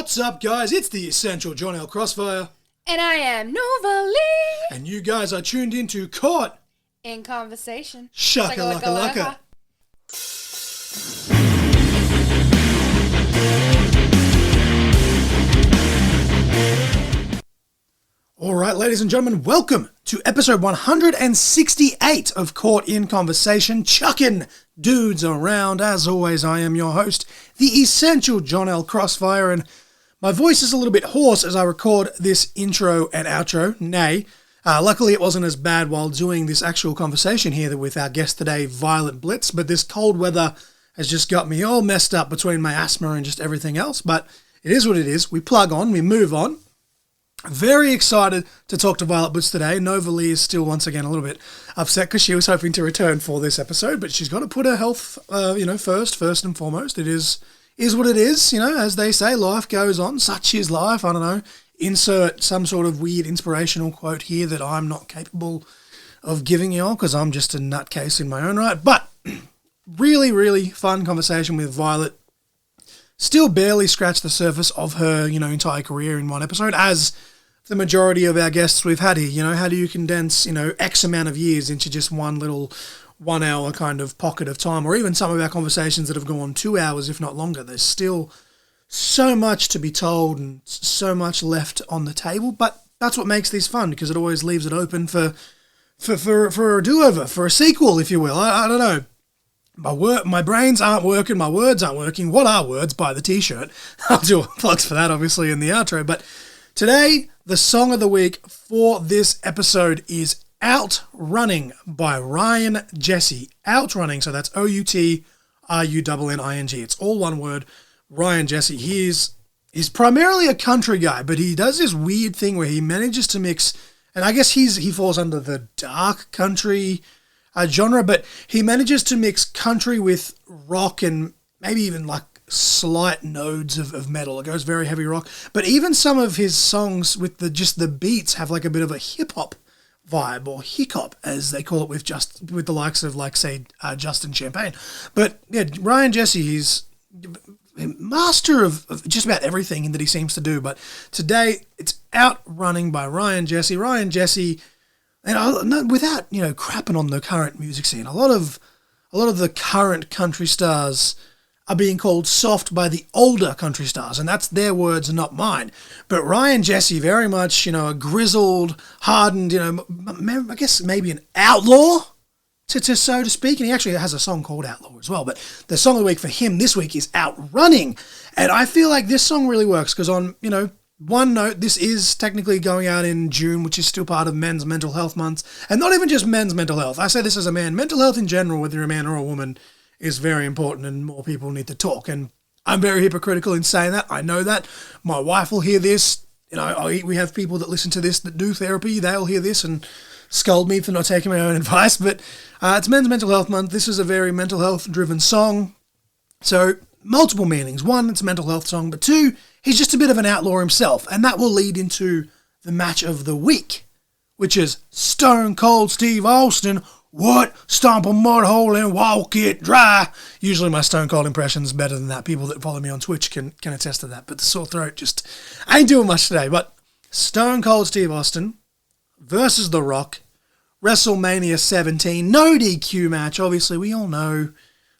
What's up, guys? It's the Essential John L. Crossfire. And I am Nova Lee. And you guys are tuned into Caught in Conversation. Shaka-laka-laka. All right, ladies and gentlemen, welcome to episode 168 of Caught in Conversation, chucking dudes around. As always, I am your host, the Essential John L. Crossfire, and my voice is a little bit hoarse as I record this intro and outro. Luckily it wasn't as bad while doing this actual conversation here with our guest today, Violet Blitz, but this cold weather has just got me all messed up between my asthma and just everything else. But it is what it is. We plug on, we move on. Very excited to talk to Violet Blitz today. Nova Lee is still once again a little bit upset because she was hoping to return for this episode, but she's got to put her health, first and foremost. It is what it is, as they say, life goes on. Such is life. I don't know. Insert some sort of weird inspirational quote here that I'm not capable of giving you all because I'm just a nutcase in my own right. But really, really fun conversation with Violet. Still barely scratched the surface of her, entire career in one episode, as the majority of our guests we've had here. How do you condense, X amount of years into just one little 1 hour kind of pocket of time, or even some of our conversations that have gone 2 hours, if not longer. There's still so much to be told and so much left on the table, but that's what makes these fun, because it always leaves it open for a do-over, for a sequel, if you will. I don't know. My brains aren't working, my words aren't working. What are words? Buy the t-shirt. I'll do plugs for that, obviously, in the outro. But today, the song of the week for this episode is Outrunning by Ryan Jesse. Outrunning, so that's Outrunning. It's all one word. Ryan Jesse. He's primarily a country guy, but he does this weird thing where he manages to mix, and I guess he falls under the dark country genre, but he manages to mix country with rock and maybe even like slight nodes of metal. It goes very heavy rock, but even some of his songs with the beats have like a bit of a hip hop vibe, or hiccup as they call it, with the likes of Justin Champagne. But yeah, Ryan Jesse, he's a master of just about everything that he seems to do. But today it's Outrunning by Ryan Jesse. Ryan Jesse. And without, crapping on the current music scene, a lot of the current country stars are being called soft by the older country stars, and that's their words, not mine. But Ryan Jesse, very much, a grizzled, hardened, I guess maybe an outlaw, so to speak. And he actually has a song called Outlaw as well. But the song of the week for him this week is Outrunning. And I feel like this song really works because on, one note, this is technically going out in June, which is still part of Men's Mental Health Month. And not even just men's mental health. I say this as a man. Mental health in general, whether you're a man or a woman, is very important and more people need to talk. And I'm very hypocritical in saying that. I know that. My wife will hear this. We have people that listen to this that do therapy. They'll hear this and scold me for not taking my own advice. But it's Men's Mental Health Month. This is a very mental health-driven song. So multiple meanings. One, it's a mental health song. But two, he's just a bit of an outlaw himself, and that will lead into the match of the week, which is Stone Cold Steve Austin. What? Stomp a mud hole and walk it dry. Usually my Stone Cold impression's better than that. People that follow me on Twitch can attest to that, but the sore throat just ain't doing much today. But Stone Cold Steve Austin versus The Rock, WrestleMania 17, no DQ match. Obviously, we all know,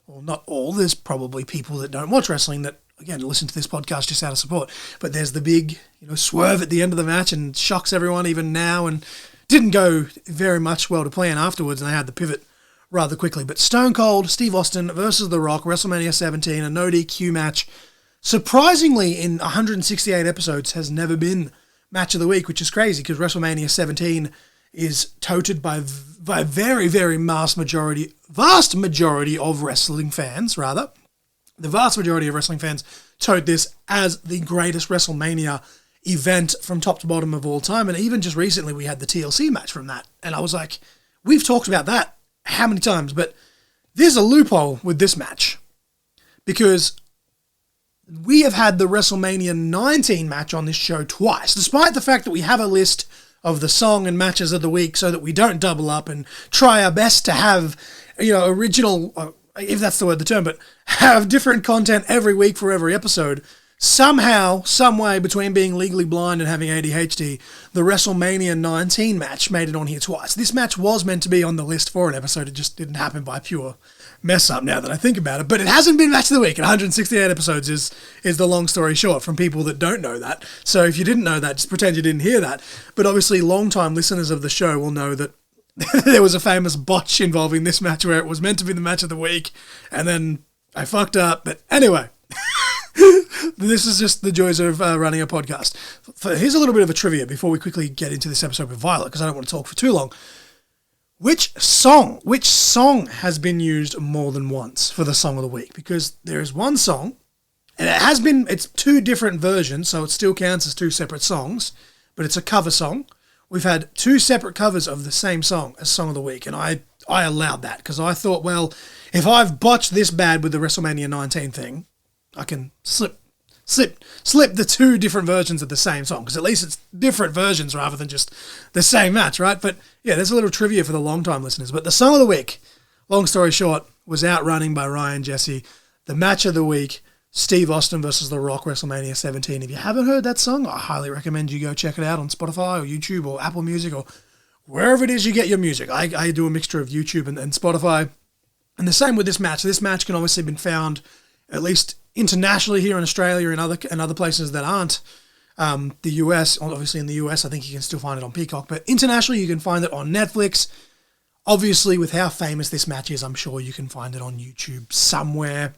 well, not all, there's probably people that don't watch wrestling that, again, listen to this podcast just out of support. But there's the big, swerve at the end of the match and shocks everyone even now, and didn't go very much well to plan afterwards, and they had the pivot rather quickly. But Stone Cold Steve Austin versus The Rock, WrestleMania 17, a no DQ match. Surprisingly, in 168 episodes, has never been match of the week, which is crazy because WrestleMania 17 is toted by very, very vast majority of wrestling fans, rather. The vast majority of wrestling fans tote this as the greatest WrestleMania event from top to bottom of all time. And even just recently, we had the TLC match from that. And I was like, we've talked about that how many times? But there's a loophole with this match, because we have had the WrestleMania 19 match on this show twice, despite the fact that we have a list of the song and matches of the week so that we don't double up and try our best to have, original, if that's the term, but have different content every week for every episode. somehow, some way between being legally blind and having ADHD, the WrestleMania 19 match made it on here twice. This match was meant to be on the list for an episode. It just didn't happen by pure mess up now that I think about it. But it hasn't been Match of the Week. 168 episodes is the long story short from people that don't know that. So if you didn't know that, just pretend you didn't hear that. But obviously long-time listeners of the show will know that there was a famous botch involving this match where it was meant to be the Match of the Week. And then I fucked up. But anyway... This is just the joys of running a podcast. Here's a little bit of a trivia before we quickly get into this episode with Violet, because I don't want to talk for too long. Which song has been used more than once for the Song of the Week? Because there is one song, and it's two different versions, so it still counts as two separate songs, but it's a cover song. We've had two separate covers of the same song as Song of the Week, and I allowed that, because I thought, well, if I've botched this bad with the WrestleMania 19 thing, I can slip the two different versions of the same song, because at least it's different versions rather than just the same match, right? But yeah, there's a little trivia for the long-time listeners. But the Song of the Week, long story short, was Outrunning by Ryan Jesse. The Match of the Week, Steve Austin versus The Rock, WrestleMania 17. If you haven't heard that song, I highly recommend you go check it out on Spotify or YouTube or Apple Music or wherever it is you get your music. I do a mixture of YouTube and Spotify. And the same with this match. This match can obviously have been found at least internationally here in Australia and other places that aren't the US. Obviously in the US, I think you can still find it on Peacock, but internationally you can find it on Netflix. Obviously, with how famous this match is, I'm sure you can find it on YouTube somewhere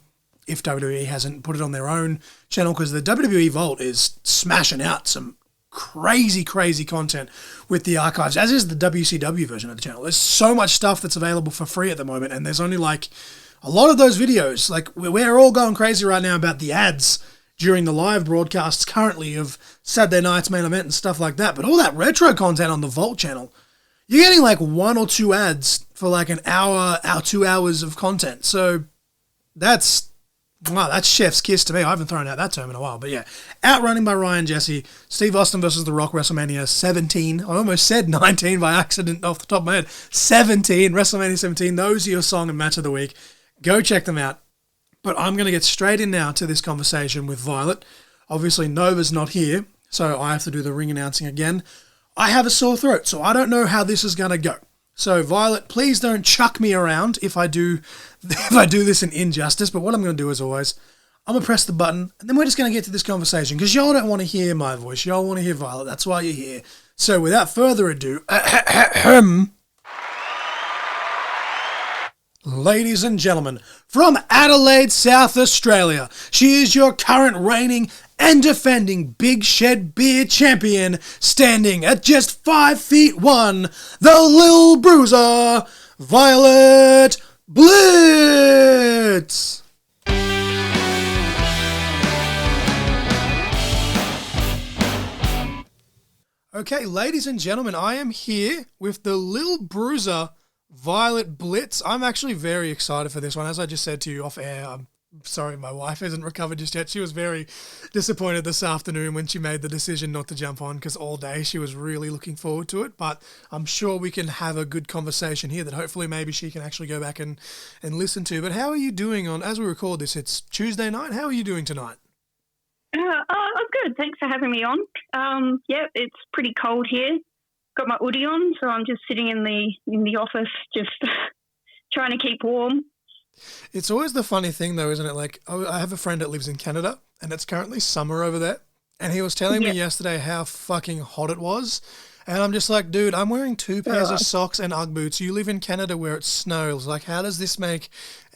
if WWE hasn't put it on their own channel, because the WWE Vault is smashing out some crazy content with the archives, as is the WCW version of the channel. There's so much stuff that's available for free at the moment, and there's only like a lot of those videos, like we're all going crazy right now about the ads during the live broadcasts currently of Saturday Night's Main Event and stuff like that. But all that retro content on the Vault channel, you're getting like 1 or 2 ads for like an hour, 2 hours of content. So that's chef's kiss to me. I haven't thrown out that term in a while. But yeah, Outrunning by Ryan Jesse, Steve Austin versus The Rock, WrestleMania 17. I almost said 19 by accident off the top of my head. 17, WrestleMania 17. Those are your song and match of the week. Go check them out. But I'm going to get straight in now to this conversation with Violet. Obviously, Nova's not here, so I have to do the ring announcing again. I have a sore throat, so I don't know how this is going to go. So, Violet, please don't chuck me around if I do this in injustice. But what I'm going to do, as always, I'm going to press the button, and then we're just going to get to this conversation, because y'all don't want to hear my voice. Y'all want to hear Violet. That's why you're here. So, without further ado, ladies and gentlemen, from Adelaide, South Australia, she is your current reigning and defending Big Shed Beer champion, standing at just 5'1", the Lil Bruiser, Violet Blitz. Okay, ladies and gentlemen, I am here with the Lil Bruiser, Violet Blitz. I'm actually very excited for this one. As I just said to you off air, I'm sorry my wife hasn't recovered just yet. She was very disappointed this afternoon when she made the decision not to jump on, because all day she was really looking forward to it. But I'm sure we can have a good conversation here that hopefully maybe she can actually go back and listen to. But how are you doing as we record this? It's Tuesday night. How are you doing tonight? I'm good. Thanks for having me on. Yeah, it's pretty cold here. Got my hoodie on, so I'm just sitting in the office, just trying to keep warm. It's always the funny thing, though, isn't it? Like, I have a friend that lives in Canada, and it's currently summer over there, and he was telling me yesterday how fucking hot it was, and I'm just like, dude, I'm wearing 2 pairs of socks and Ugg boots. You live in Canada where it snows. Like, how does this make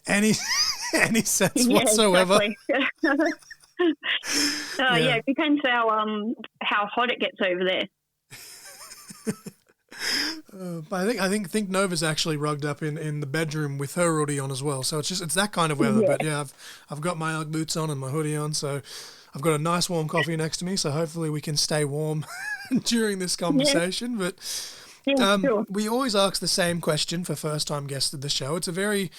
any sense whatsoever? Exactly. Yeah, it depends how hot it gets over there. But I think Nova's actually rugged up in the bedroom with her hoodie on as well. So it's that kind of weather. Yeah. But yeah, I've got my Ugg boots on and my hoodie on. So I've got a nice warm coffee next to me. So hopefully we can stay warm during this conversation. Yeah. But sure. We always ask the same question for first time guests of the show. It's a pretty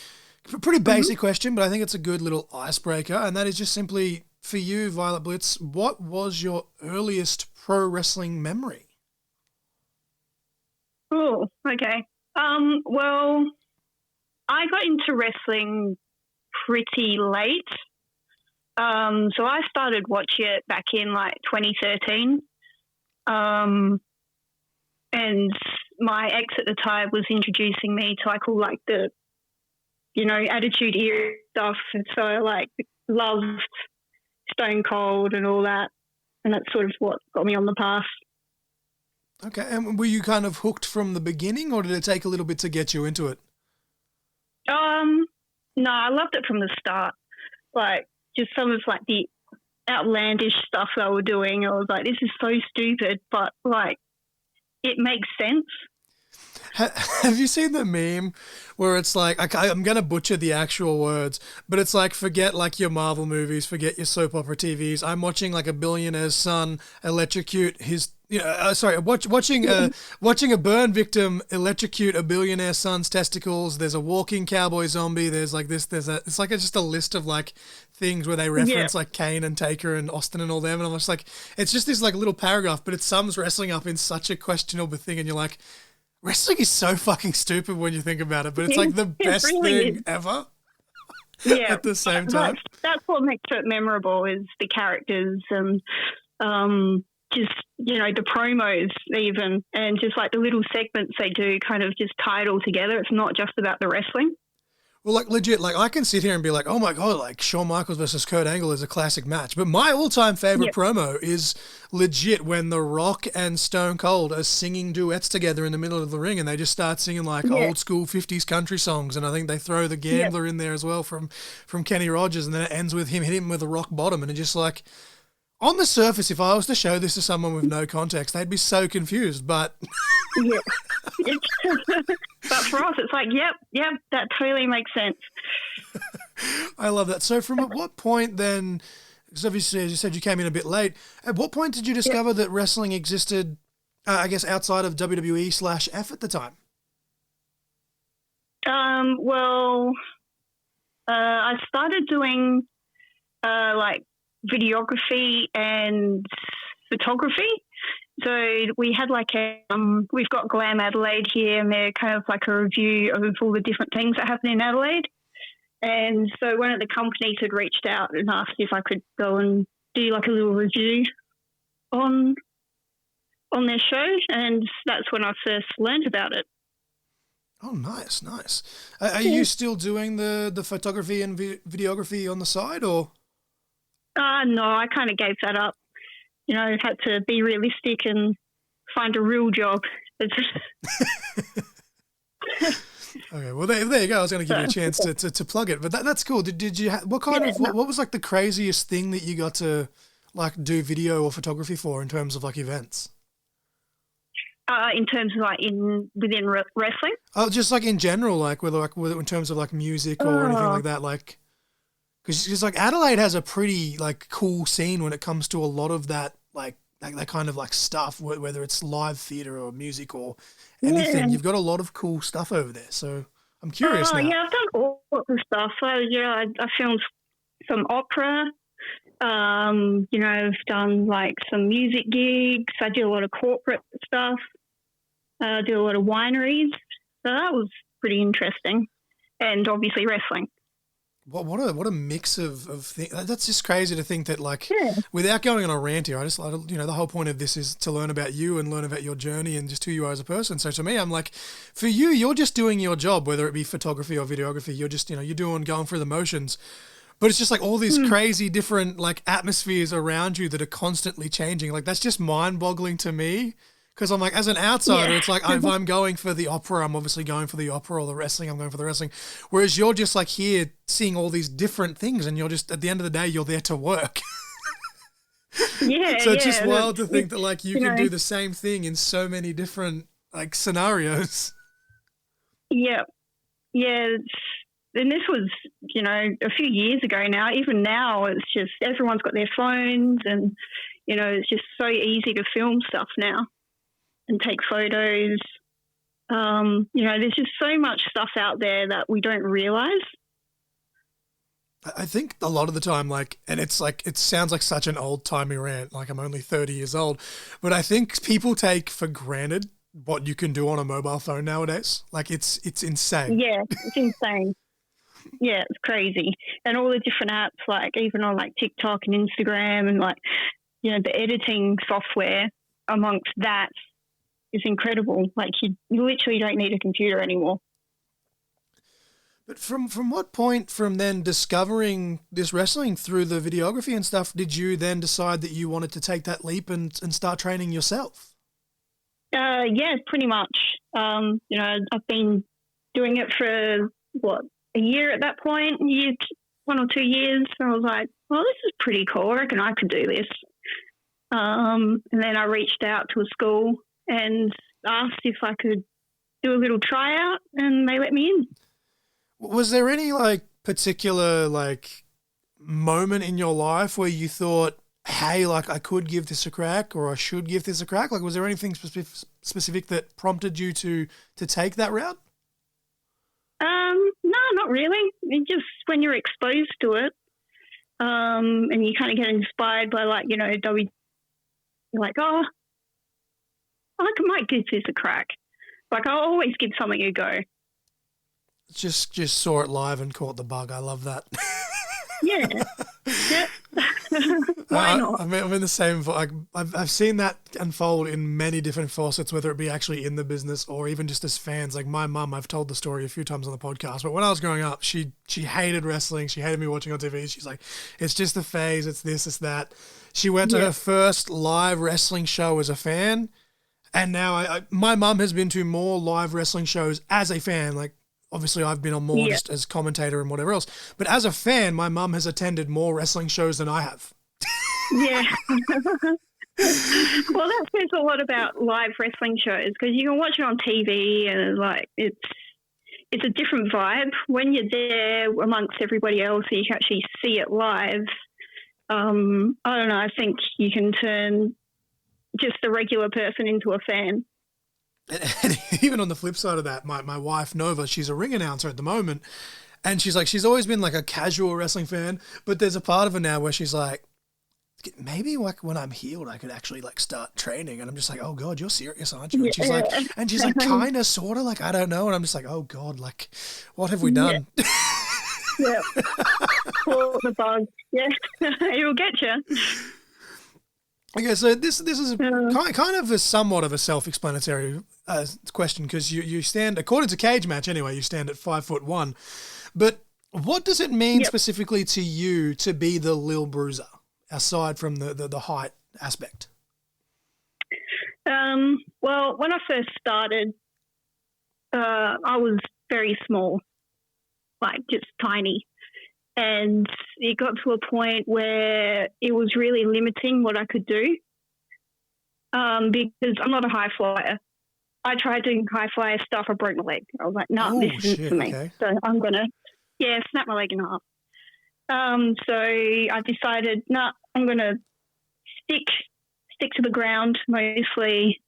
basic question, but I think it's a good little icebreaker. And that is just simply, for you, Violet Blitz, what was your earliest pro wrestling memory? Oh, okay. Well, I got into wrestling pretty late. So I started watching it back in like 2013. And my ex at the time was introducing me to like all like the, Attitude Era stuff. And so I like loved Stone Cold and all that. And that's sort of what got me on the path. Okay, and were you kind of hooked from the beginning, or did it take a little bit to get you into it? No, I loved it from the start. Like, just some of like the outlandish stuff they were doing. I was like, this is so stupid, but like, it makes sense. Have you seen the meme where it's like, I'm going to butcher the actual words, but it's like, forget like your Marvel movies, forget your soap opera TVs. I'm watching like a billionaire's son electrocute his, watching a burn victim electrocute a billionaire son's testicles. There's a walking cowboy zombie. There's like this, there's that. It's like just a list of like things where they reference like Kane and Taker and Austin and all them. And I'm just like, it's just this like little paragraph, but it sums wrestling up in such a questionable thing. And you're like, wrestling is so fucking stupid when you think about it, but it's like the best really thing ever. Yeah. At the same time. That's what makes it memorable is the characters and just, the promos even, and just like the little segments they do kind of just tie it all together. It's not just about the wrestling. Well, like legit, like I can sit here and be like, oh my God, like Shawn Michaels versus Kurt Angle is a classic match. But my all-time favorite promo is legit when The Rock and Stone Cold are singing duets together in the middle of the ring, and they just start singing like old school 50s country songs. And I think they throw the Gambler in there as well from Kenny Rogers. And then it ends with him hitting him with a rock bottom. And it's just like, on the surface, if I was to show this to someone with no context, they'd be so confused. But but for us, it's like, yep, that totally makes sense. I love that. So from at what point then, because obviously, as you said, you came in a bit late, at what point did you discover that wrestling existed, I guess, outside of WWE/F at the time? I started doing like videography and photography. So we had like we've got Glam Adelaide here, and they're kind of like a review of all the different things that happen in Adelaide. And so one of the companies had reached out and asked if I could go and do like a little review on their show, and that's when I first learned about it. Oh, nice. Are you still doing the photography and videography on the side, or? No, I kind of gave that up. Had to be realistic and find a real job. Okay, well there you go. I was going to give you a chance to plug it, but that's cool. Did you what was like the craziest thing that you got to like do video or photography for in terms of like events? In terms of like within wrestling? Oh, just like in general, like whether in terms of like music or anything like that, like. Because like Adelaide has a pretty like cool scene when it comes to a lot of that like that kind of like stuff, whether it's live theatre or music or anything. Yeah. You've got a lot of cool stuff over there, so I'm curious now. Yeah, I've done all sorts of stuff. So I filmed some opera. I've done like some music gigs. I do a lot of corporate stuff. I do a lot of wineries. So that was pretty interesting, and obviously wrestling. What a mix of things. That's just crazy to think that like without going on a rant here, I just the whole point of this is to learn about you and learn about your journey and just who you are as a person. So to me, I'm like, for you, you're just doing your job, whether it be photography or videography. You're just you're going through the motions. But it's just like all these crazy different like atmospheres around you that are constantly changing. Like that's just mind-boggling to me. Because I'm like, as an outsider, it's like if I'm going for the opera, I'm obviously going for the opera, or the wrestling, I'm going for the wrestling. Whereas you're just like here seeing all these different things, and you're just, at the end of the day, you're there to work. So it's just wild to think that like you can do the same thing in so many different like scenarios. Yeah. And this was, a few years ago now. Even now, it's just everyone's got their phones, and, it's just so easy to film stuff now and take photos. There's just so much stuff out there that we don't realize. I think a lot of the time, like, and it's like, it sounds like such an old-timey rant, like I'm only 30 years old, but I think people take for granted what you can do on a mobile phone nowadays. Like, it's insane. Yeah, it's insane. yeah, it's crazy. And all the different apps, like even on like TikTok and Instagram and like, you know, the editing software amongst that is incredible. Like you literally don't need a computer anymore. But from what point from then discovering this wrestling through the videography and stuff, did you then decide that you wanted to take that leap and start training yourself? Yeah, pretty much. You know, I've been doing it for a year at that point, 1 or 2 years. And I was like, well, this is pretty cool. I reckon I could do this. And then I reached out to a school and asked if I could do a little tryout, and they let me in. Was there any like particular like moment in your life where you thought, hey, like I could give this a crack or I should give this a crack? Like was there anything specific that prompted you to take that route? No, not really. It just when you're exposed to it, and you kind of get inspired by like, you know, you're like, oh, I might give this a crack. Like I'll always give something a go. Just saw it live and caught the bug. I love that. Yeah. Yeah. Why not? I'm in the same. I've seen that unfold in many different facets, whether it be actually in the business or even just as fans. Like my mum, I've told the story a few times on the podcast, but when I was growing up, she hated wrestling. She hated me watching on TV. She's like, it's just a phase. It's this, it's that. She went to her first live wrestling show as a fan, and now my mum has been to more live wrestling shows as a fan. Like, obviously, I've been on more just as commentator and whatever else. But as a fan, my mum has attended more wrestling shows than I have. Yeah. Well, that says a lot about live wrestling shows because you can watch it on TV and like it's a different vibe when you're there amongst everybody else and you can actually see it live. I don't know. I think you can turn just a regular person into a fan. And even on the flip side of that, my wife, Nova, she's a ring announcer at the moment. And she's like, she's always been like a casual wrestling fan. But there's a part of her now where she's like, maybe like when I'm healed, I could actually like start training. And I'm just like, oh God, you're serious, aren't you? And she's like, kind of, sort of like, I don't know. And I'm just like, oh God, like, what have we done? Yeah. Pull the bug. Yeah. It'll get you. Okay, so this is kind of a somewhat of a self-explanatory question because you stand, according to Cage Match anyway, you stand at 5'1". But what does it mean specifically to you to be the Lil Bruiser, aside from the height aspect? Well, when I first started, I was very small, like just tiny. And it got to a point where it was really limiting what I could do because I'm not a high flyer. I tried doing high flyer stuff. I broke my leg. I was like, no, this isn't for me. Okay. So I'm going to, snap my leg in half. So I decided, I'm going to stick to the ground mostly,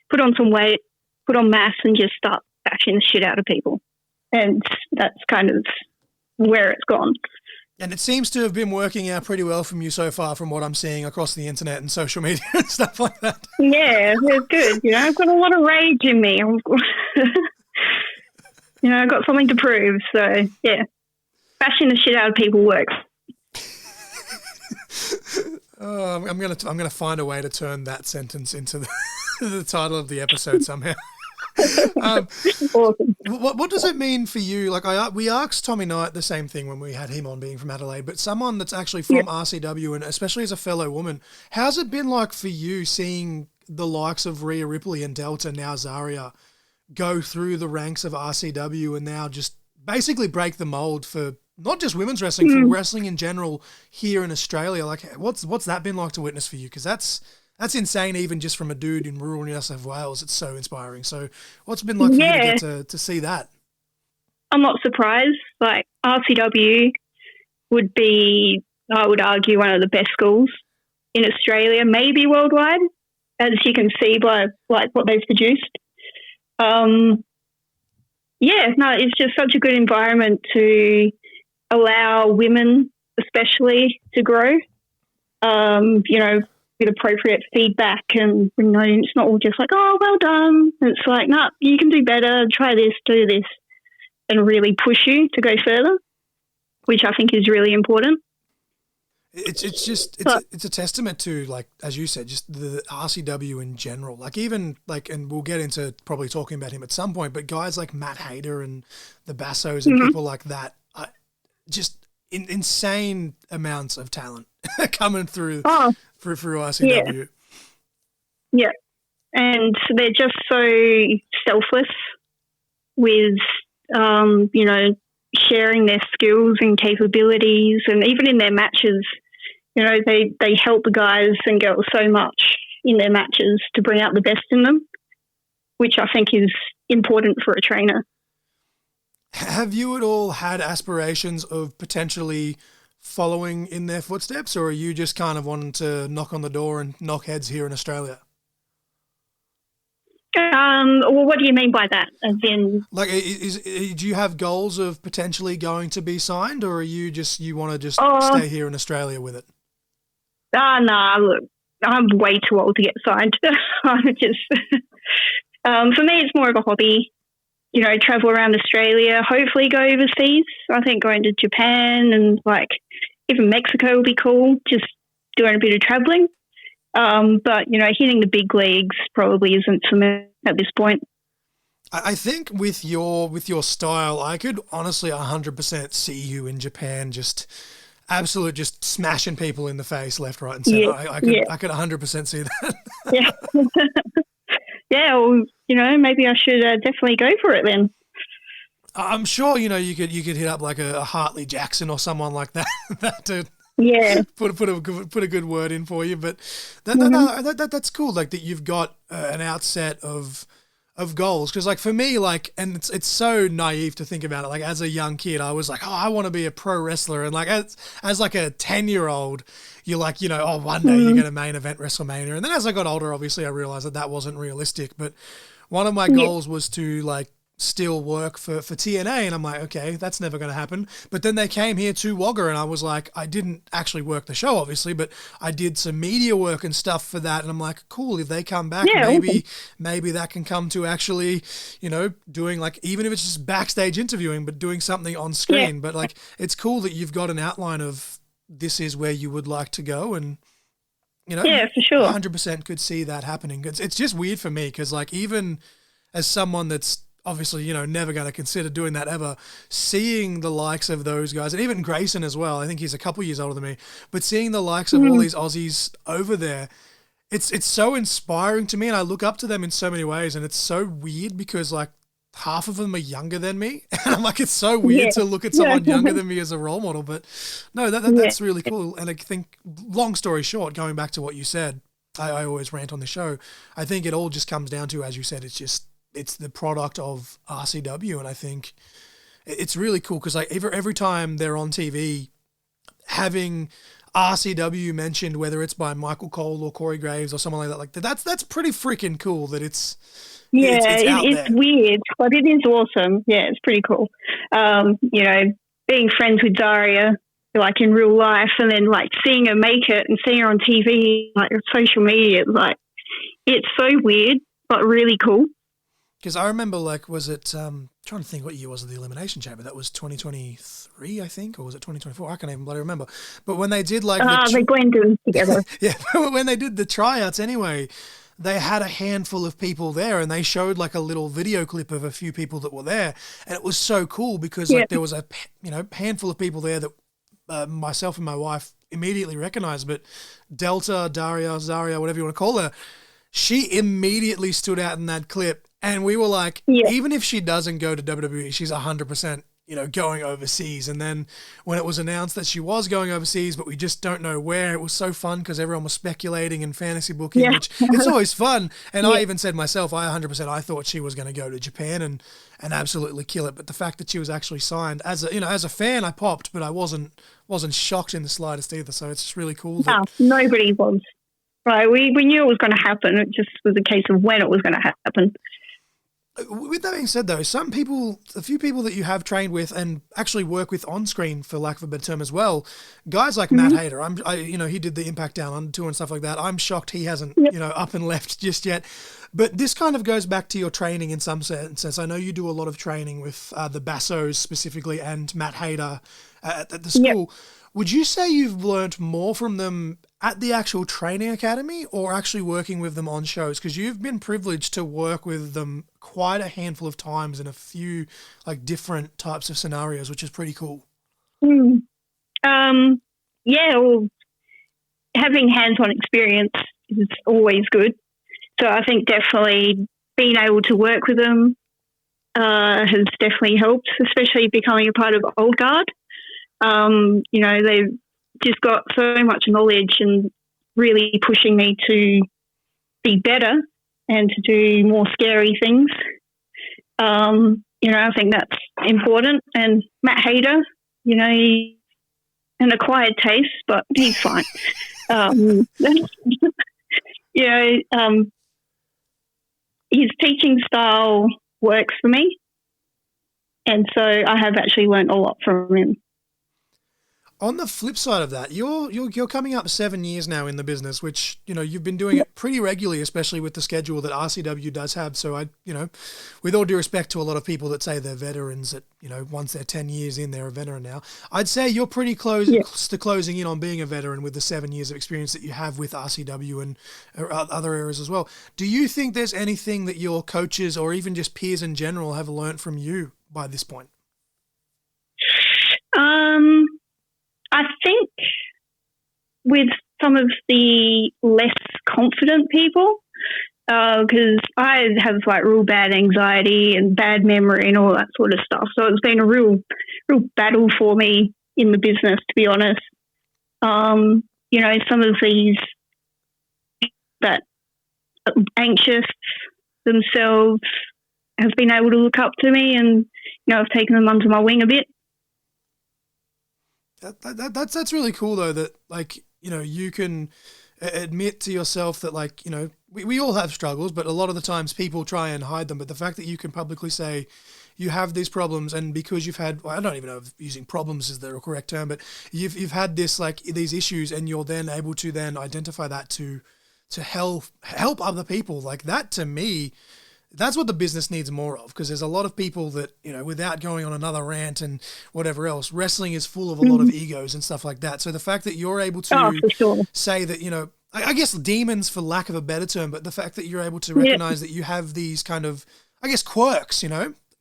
put on some weight, put on mass and just start bashing the shit out of people. And that's kind of where it's gone. And it seems to have been working out pretty well from you so far from what I'm seeing across the internet and social media and stuff like that. Yeah, it's good. You know, I've got a lot of rage in me. I've got something to prove. So, yeah, bashing the shit out of people works. I'm gonna find a way to turn that sentence into the title of the episode somehow. Awesome. What does it mean for you? Like we asked Tommy Knight the same thing when we had him on, being from Adelaide, but someone that's actually from RCW and especially as a fellow woman, how's it been like for you seeing the likes of Rhea Ripley and Delta, now Zarya, go through the ranks of RCW and now just basically break the mold for not just women's wrestling, for wrestling in general here in Australia? Like what's that been like to witness for you? Because that's insane, even just from a dude in rural New South Wales. It's so inspiring. So what's it been like for you to get to see that? I'm not surprised. Like, RCW would be, I would argue, one of the best schools in Australia, maybe worldwide, as you can see by, like, what they've produced. It's just such a good environment to allow women especially to grow. With appropriate feedback and, it's not all just like, oh, well done. It's like, no, you can do better, try this, do this, and really push you to go further. which I think is really important. It's a testament to, like, as you said, just the RCW in general. Like, even like, and we'll get into probably talking about him at some point, but guys like Matt Hayter and the Bassos and people like that, just insane amounts of talent coming through RCW. Yeah, and they're just so selfless with, sharing their skills and capabilities, and even in their matches, they help the guys and girls so much in their matches to bring out the best in them, which I think is important for a trainer. Have you at all had aspirations of potentially following in their footsteps, or are you just kind of wanting to knock on the door and knock heads here in Australia? Well, what do you mean by that? As in, like, do you have goals of potentially going to be signed, or are you want to just stay here in Australia with it? Nah, look, I'm way too old to get signed. I'm just, for me, it's more of a hobby. Travel around Australia, hopefully go overseas. I think going to Japan and like even Mexico will be cool. Just doing a bit of traveling. But hitting the big leagues probably isn't for me at this point. I think with your style, I could honestly 100% see you in Japan, just smashing people in the face left, right, and center. Yeah, I could 100% see that. Yeah. Yeah, well, maybe I should definitely go for it then. I'm sure you could hit up like a Hartley Jackson or someone like that to put a good word in for you. But that's cool. Like that you've got an outset of goals, because like for me, like, and it's so naive to think about it. Like as a young kid, I was like, oh, I want to be a pro wrestler, and like as like a 10-year-old, you're like, one day you're going to main event WrestleMania. And then as I got older, obviously I realized that wasn't realistic. But one of my goals was to like still work for TNA, and I'm like, okay, that's never going to happen. But then they came here to Wagga, and I was like, I didn't actually work the show, obviously, but I did some media work and stuff for that, and I'm like, cool, if they come back, maybe that can come to actually, doing like, even if it's just backstage interviewing, but doing something on screen. But like, it's cool that you've got an outline of this is where you would like to go, and for sure, 100% could see that happening. It's just weird for me, because like, even as someone that's obviously, never going to consider doing that ever, seeing the likes of those guys, and even Grayson as well, I think he's a couple years older than me, but seeing the likes of all these Aussies over there, it's so inspiring to me, and I look up to them in so many ways, and it's so weird because like half of them are younger than me, and I'm like, it's so weird to look at someone younger than me as a role model, but no, that's really cool. And I think, long story short, going back to what you said, I always rant on the show, I think it all just comes down to, as you said, it's the product of RCW, and I think it's really cool because like every time they're on TV, having RCW mentioned, whether it's by Michael Cole or Corey Graves or someone like that, that's pretty freaking cool. That it's it's weird, but it is awesome. Yeah, it's pretty cool. Being friends with Daria, like in real life, and then like seeing her make it and seeing her on TV, like social media, it's so weird but really cool. Because I remember, like, was it, trying to think what year was it, the Elimination Chamber? That was 2023, I think, or was it 2024? I can't even bloody remember. But when they did, like... they blended them together. Yeah, when they did the tryouts anyway, they had a handful of people there, and they showed, like, a little video clip of a few people that were there. And it was so cool because, like, there was a, handful of people there that myself and my wife immediately recognized. But Delta, Daria, Zaria, whatever you want to call her, she immediately stood out in that clip. And we were like, even if she doesn't go to WWE, she's 100%, going overseas. And then when it was announced that she was going overseas, but we just don't know where, it was so fun because everyone was speculating and fantasy booking, which it's always fun. And I even said myself, I thought she was going to go to Japan and absolutely kill it. But the fact that she was actually signed, as a fan, I popped, but I wasn't shocked in the slightest either. So it's just really cool. Nobody was. Right, we knew it was going to happen. It just was a case of when it was going to happen. With that being said, though, a few people that you have trained with and actually work with on screen, for lack of a better term as well, guys like Matt Hayter, he did the Impact Down Under tour and stuff like that. I'm shocked he hasn't, up and left just yet. But this kind of goes back to your training in some sense. I know you do a lot of training with the Bassos specifically and Matt Hayter at the school. Would you say you've learned more from them at the actual training academy or actually working with them on shows? Because you've been privileged to work with them quite a handful of times in a few like different types of scenarios, which is pretty cool. Well, having hands-on experience is always good. So I think definitely being able to work with them has definitely helped, especially becoming a part of Old Guard. They've just got so much knowledge and really pushing me to be better and to do more scary things. I think that's important. And Matt Hader, he's an acquired taste, but he's fine. His teaching style works for me. And so I have actually learned a lot from him. On the flip side of that, you're coming up 7 years now in the business, which, you've been doing it pretty regularly, especially with the schedule that RCW does have. So with all due respect to a lot of people that say they're veterans that, once they're 10 years in, they're a veteran now. I'd say you're pretty close to closing in on being a veteran with the 7 years of experience that you have with RCW and other areas as well. Do you think there's anything that your coaches or even just peers in general have learned from you by this point? I think with some of the less confident people, because I have like real bad anxiety and bad memory and all that sort of stuff. So it's been a real battle for me in the business, to be honest. Some of these that are anxious themselves have been able to look up to me, and I've taken them under my wing a bit. That's really cool though, that you can admit to yourself that we all have struggles, but a lot of the times people try and hide them. But the fact that you can publicly say you have these problems, and because you've had, I don't even know if using problems is the correct term, but you've had this these issues, and you're then able to then identify that to help other people. Like that, to me, that's what the business needs more of, because there's a lot of people that, without going on another rant and whatever else, wrestling is full of a lot of egos and stuff like that. So the fact that you're able to say that, I guess demons for lack of a better term, but the fact that you're able to recognize that you have these kind of, I guess, quirks,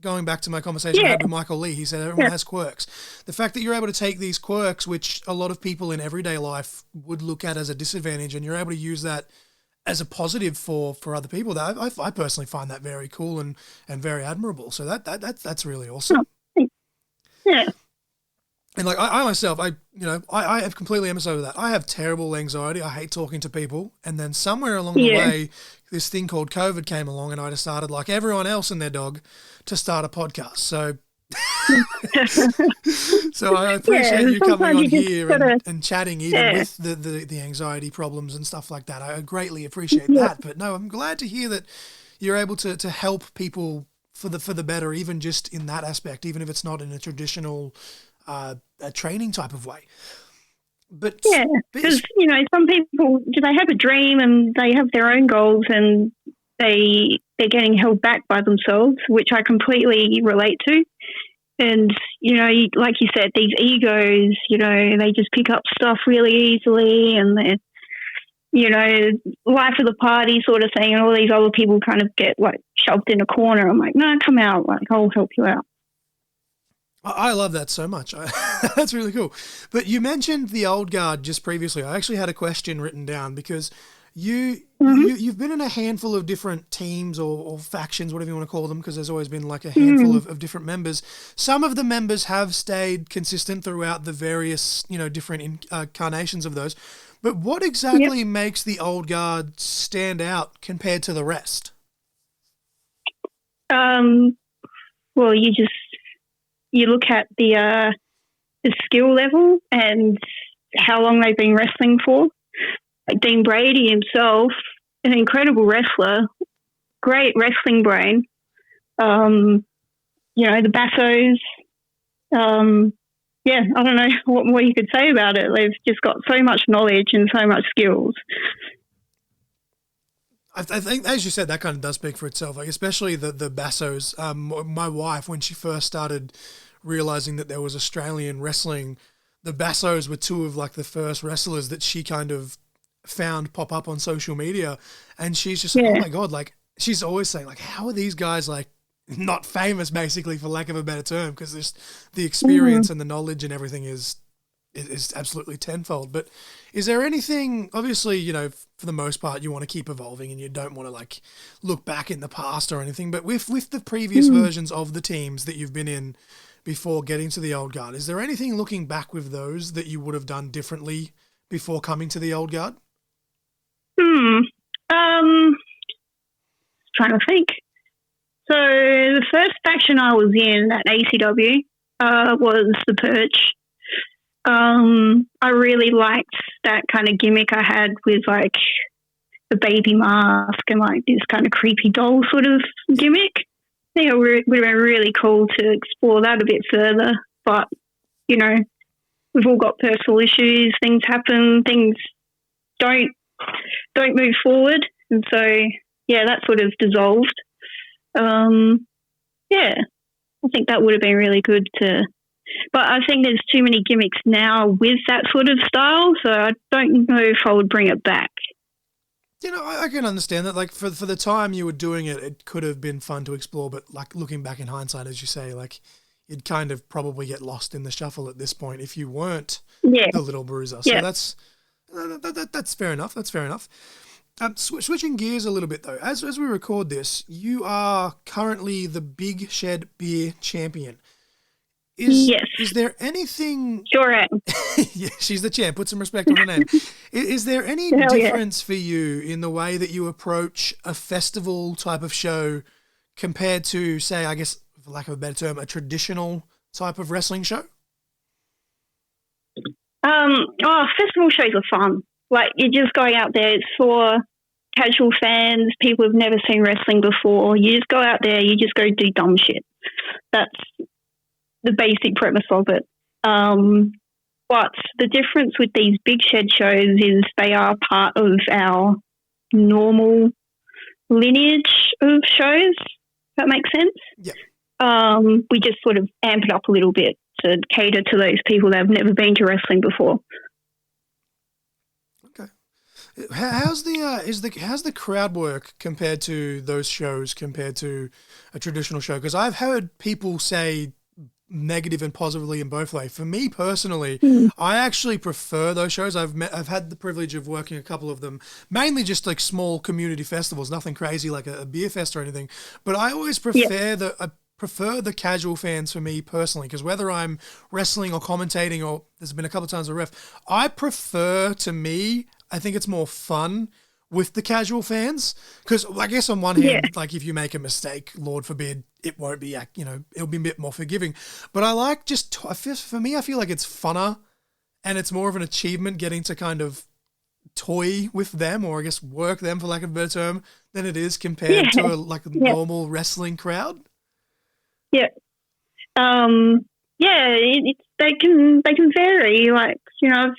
going back to my conversation I had with Michael Lee, he said everyone has quirks. The fact that you're able to take these quirks, which a lot of people in everyday life would look at as a disadvantage, and you're able to use that as a positive for other people, that I personally find that very cool and very admirable. So that's really awesome. Yeah. And I myself, I have completely episode with that. I have terrible anxiety. I hate talking to people. And then somewhere along the way, this thing called COVID came along, and I decided, like everyone else and their dog, to start a podcast. So so I appreciate you coming on here and chatting even with the anxiety problems and stuff like that. I greatly appreciate that. But no, I'm glad to hear that you're able to help people for the better, even just in that aspect, even if it's not in a traditional a training type of way. But because some people, they have a dream and they have their own goals, and they're getting held back by themselves, which I completely relate to. And, like you said, these egos, they just pick up stuff really easily, and they're, life of the party sort of thing, and all these other people kind of get shoved in a corner. I'm like, no, come out, I'll help you out. I love that so much. That's really cool. But you mentioned the Old Guard just previously. I actually had a question written down, because you've been in a handful of different teams or factions, whatever you want to call them, because there's always been a handful of different members. Some of the members have stayed consistent throughout the various, different incarnations of those. But what exactly makes the Old Guard stand out compared to the rest? Well, you look at the skill level and how long they've been wrestling for. Like Dean Brady himself, an incredible wrestler, great wrestling brain. The Bassos. I don't know what you could say about it. They've just got so much knowledge and so much skills. I think, as you said, that kind of does speak for itself. Especially the Bassos. My wife, when she first started realizing that there was Australian wrestling. The Bassos were two of like the first wrestlers that she kind of found pop up on social media, and she's just like, oh my God, like she's always saying like, how are these guys like not famous, basically, for lack of a better term, because the experience and the knowledge and everything is absolutely tenfold. But is there anything, obviously, you know, for the most part, you want to keep evolving and you don't want to like look back in the past or anything, but with the previous versions of the teams that you've been in before getting to the old guard, is there anything looking back with those that you would have done differently before coming to the old guard? Trying to think. So the first faction I was in at ACW was the Purge. I really liked that kind of gimmick I had with like the baby mask and like this kind of creepy doll sort of gimmick. I think it would have been really cool to explore that a bit further. But, you know, we've all got personal issues, things happen, things don't move forward. And so, yeah, that sort of dissolved. Yeah, I think that would have been really good to, but I think there's too many gimmicks now with that sort of style, so I don't know if I would bring it back. You know, I can understand that. Like for the time you were doing it, it could have been fun to explore, but like looking back in hindsight, as you say, like you'd kind of probably get lost in the shuffle at this point if you weren't the little bruiser. So that's fair enough. That's fair enough. Switching gears a little bit though, as we record this, you are currently the Big Shed Beer champion. Is there anything? Sure am. Yeah, she's the champ. Put some respect on her name. Is there any difference for you in the way that you approach a festival type of show compared to, say, I guess, for lack of a better term, a traditional type of wrestling show? Festival shows are fun. Like, you're just going out there. It's for casual fans, people who've never seen wrestling before. You just go out there, you just go do dumb shit. That's the basic premise of it. But the difference with these Big Shed shows is they are part of our normal lineage of shows, if that makes sense. Yeah. We just sort of amp it up a little bit to cater to those people that have never been to wrestling before. How's the crowd work compared to those shows, compared to a traditional show? Because I've heard people say negative and positively in both ways. For me personally, I actually prefer those shows. I've had the privilege of working a couple of them, mainly just like small community festivals, nothing crazy like a beer fest or anything. But I always prefer the casual fans for me personally, because whether I'm wrestling or commentating, or there's been a couple of times a ref, I prefer, to me, I think it's more fun with the casual fans, because I guess on one hand, like if you make a mistake, Lord forbid, it won't be, you know, it'll be a bit more forgiving. But I like for me, I feel like it's funner and it's more of an achievement getting to kind of toy with them, or I guess work them, for lack of a better term, than it is compared to a normal wrestling crowd. Yeah. They can vary. Like, you know, I've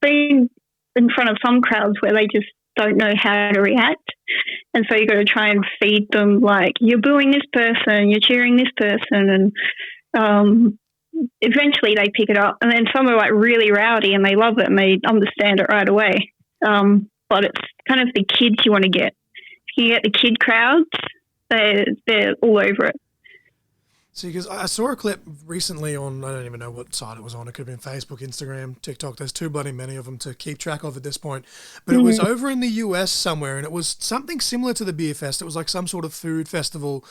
been in front of some crowds where they just don't know how to react. And so you got to try and feed them, like, you're booing this person, you're cheering this person. And eventually they pick it up. And then some are like really rowdy and they love it and they understand it right away. But it's kind of the kids you want to get. If you get the kid crowds, they're all over it. See, because I saw a clip recently on, I don't even know what site it was on. It could have been Facebook, Instagram, TikTok. There's too bloody many of them to keep track of at this point. But it was over in the US somewhere, and it was something similar to the Beer Fest. It was like some sort of food festival.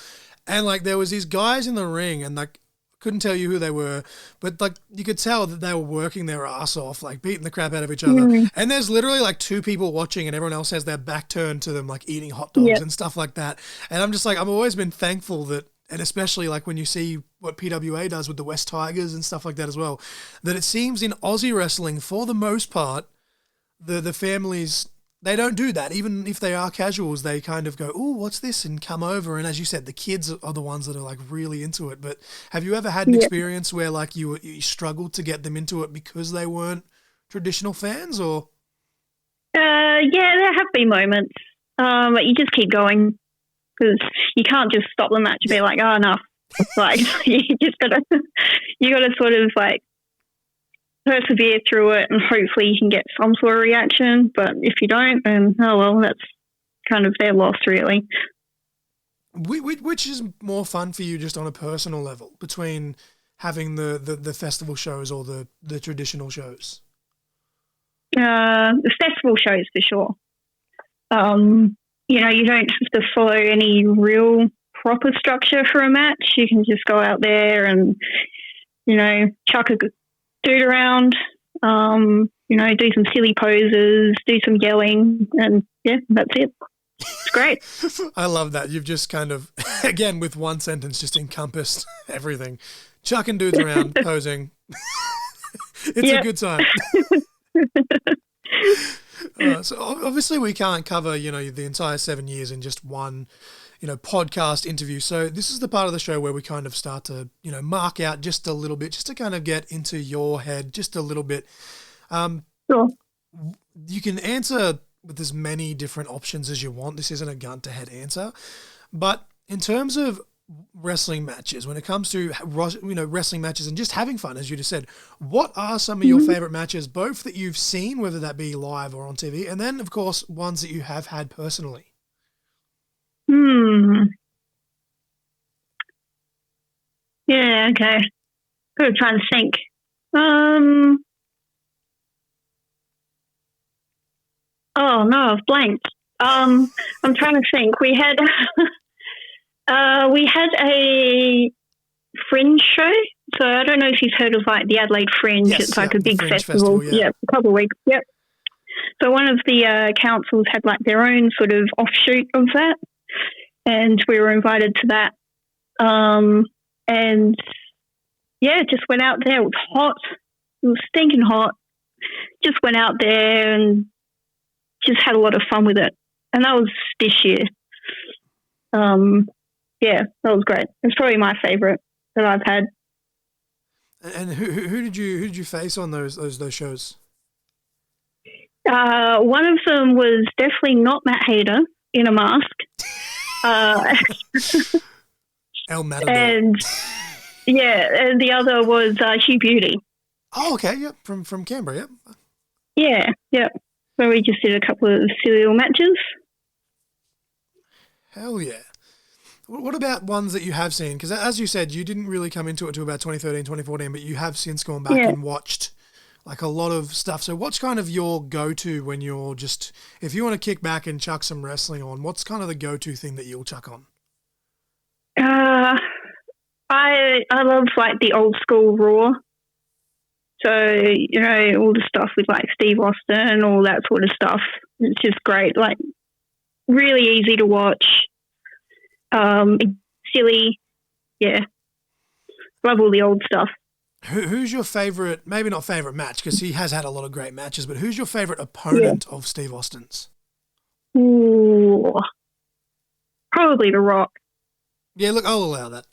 And like there was these guys in the ring, and like couldn't tell you who they were, but like you could tell that they were working their ass off, like beating the crap out of each other. And there's literally like two people watching and everyone else has their back turned to them, like eating hot dogs and stuff like that. And I'm just like, I've always been thankful that, and especially like when you see what PWA does with the West Tigers and stuff like that as well, that it seems in Aussie wrestling, for the most part, the families, they don't do that. Even if they are casuals, they kind of go, oh, what's this? And come over. And as you said, the kids are the ones that are like really into it. But have you ever had an experience where like you struggled to get them into it because they weren't traditional fans, or? Yeah, there have been moments. But you just keep going, because you can't just stop the match and be like, oh, enough. Like you gotta sort of like persevere through it, and hopefully you can get some sort of reaction. But if you don't, then oh well, that's kind of their loss, really. Which is more fun for you, just on a personal level, between having the festival shows or the traditional shows? The festival shows for sure. You know, you don't have to follow any real proper structure for a match. You can just go out there and, you know, chuck a dude around, you know, do some silly poses, do some yelling, and yeah, that's it. It's great. I love that. You've just kind of, again, with one sentence, just encompassed everything. Chucking dudes around, posing. It's a good time. So obviously we can't cover, you know, the entire 7 years in just one, you know, podcast interview. So this is the part of the show where we kind of start to, you know, mark out just a little bit, just to kind of get into your head just a little bit. Sure. You can answer with as many different options as you want. This isn't a gun-to-head answer. But in terms of wrestling matches, when it comes to, you know, wrestling matches and just having fun, as you just said, what are some of your favorite matches, both that you've seen, whether that be live or on TV, and then, of course, ones that you have had personally? Yeah, okay. Good, trying to think. Oh no, I've blanked. I'm trying to think. We had a Fringe show. So I don't know if you've heard of like the Adelaide Fringe. Yes, it's like a big festival. Yeah, a couple of weeks. Yep. So one of the councils had like their own sort of offshoot of that, and we were invited to that. And yeah, just went out there. It was hot. It was stinking hot. Just went out there and just had a lot of fun with it. And that was this year. Yeah, that was great. It's probably my favourite that I've had. And who did you face on those shows? One of them was definitely not Matt Hayter in a mask. El Matador. And the other was Hugh Beauty. Oh, okay, yep, from Canberra, yep. Yeah, yep. So we just did a couple of silly little matches. Hell yeah. What about ones that you have seen? Because as you said, you didn't really come into it until about 2013, 2014, but you have since gone back and watched like a lot of stuff. So what's kind of your go-to when you're just, if you want to kick back and chuck some wrestling on, what's kind of the go-to thing that you'll chuck on? I love like the old school Raw. So, you know, all the stuff with like Steve Austin, all that sort of stuff. It's just great. Like really easy to watch. Silly. Yeah. Love all the old stuff. Who's your favourite, maybe not favourite match, because he has had a lot of great matches, but who's your favourite opponent of Steve Austin's? Ooh. Probably The Rock. Yeah, look, I'll allow that.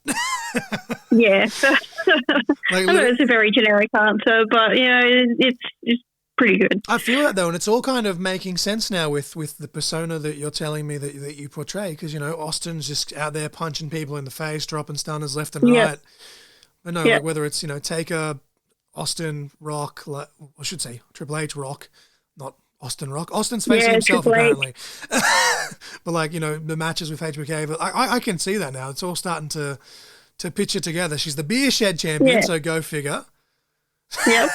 Yeah. I know it's a very generic answer, but, you know, it's pretty good. I feel that, though, and it's all kind of making sense now with the persona that you're telling me that you portray, because, you know, Austin's just out there punching people in the face, dropping stunners left and right. But no, like whether it's, you know, Taker, Austin, Rock, I should say Triple H, Rock, not Austin Rock. Austin's facing himself, apparently. But, like, you know, the matches with HBK, but I can see that now. It's all starting to picture together. She's the beer shed champion, so go figure. Yep.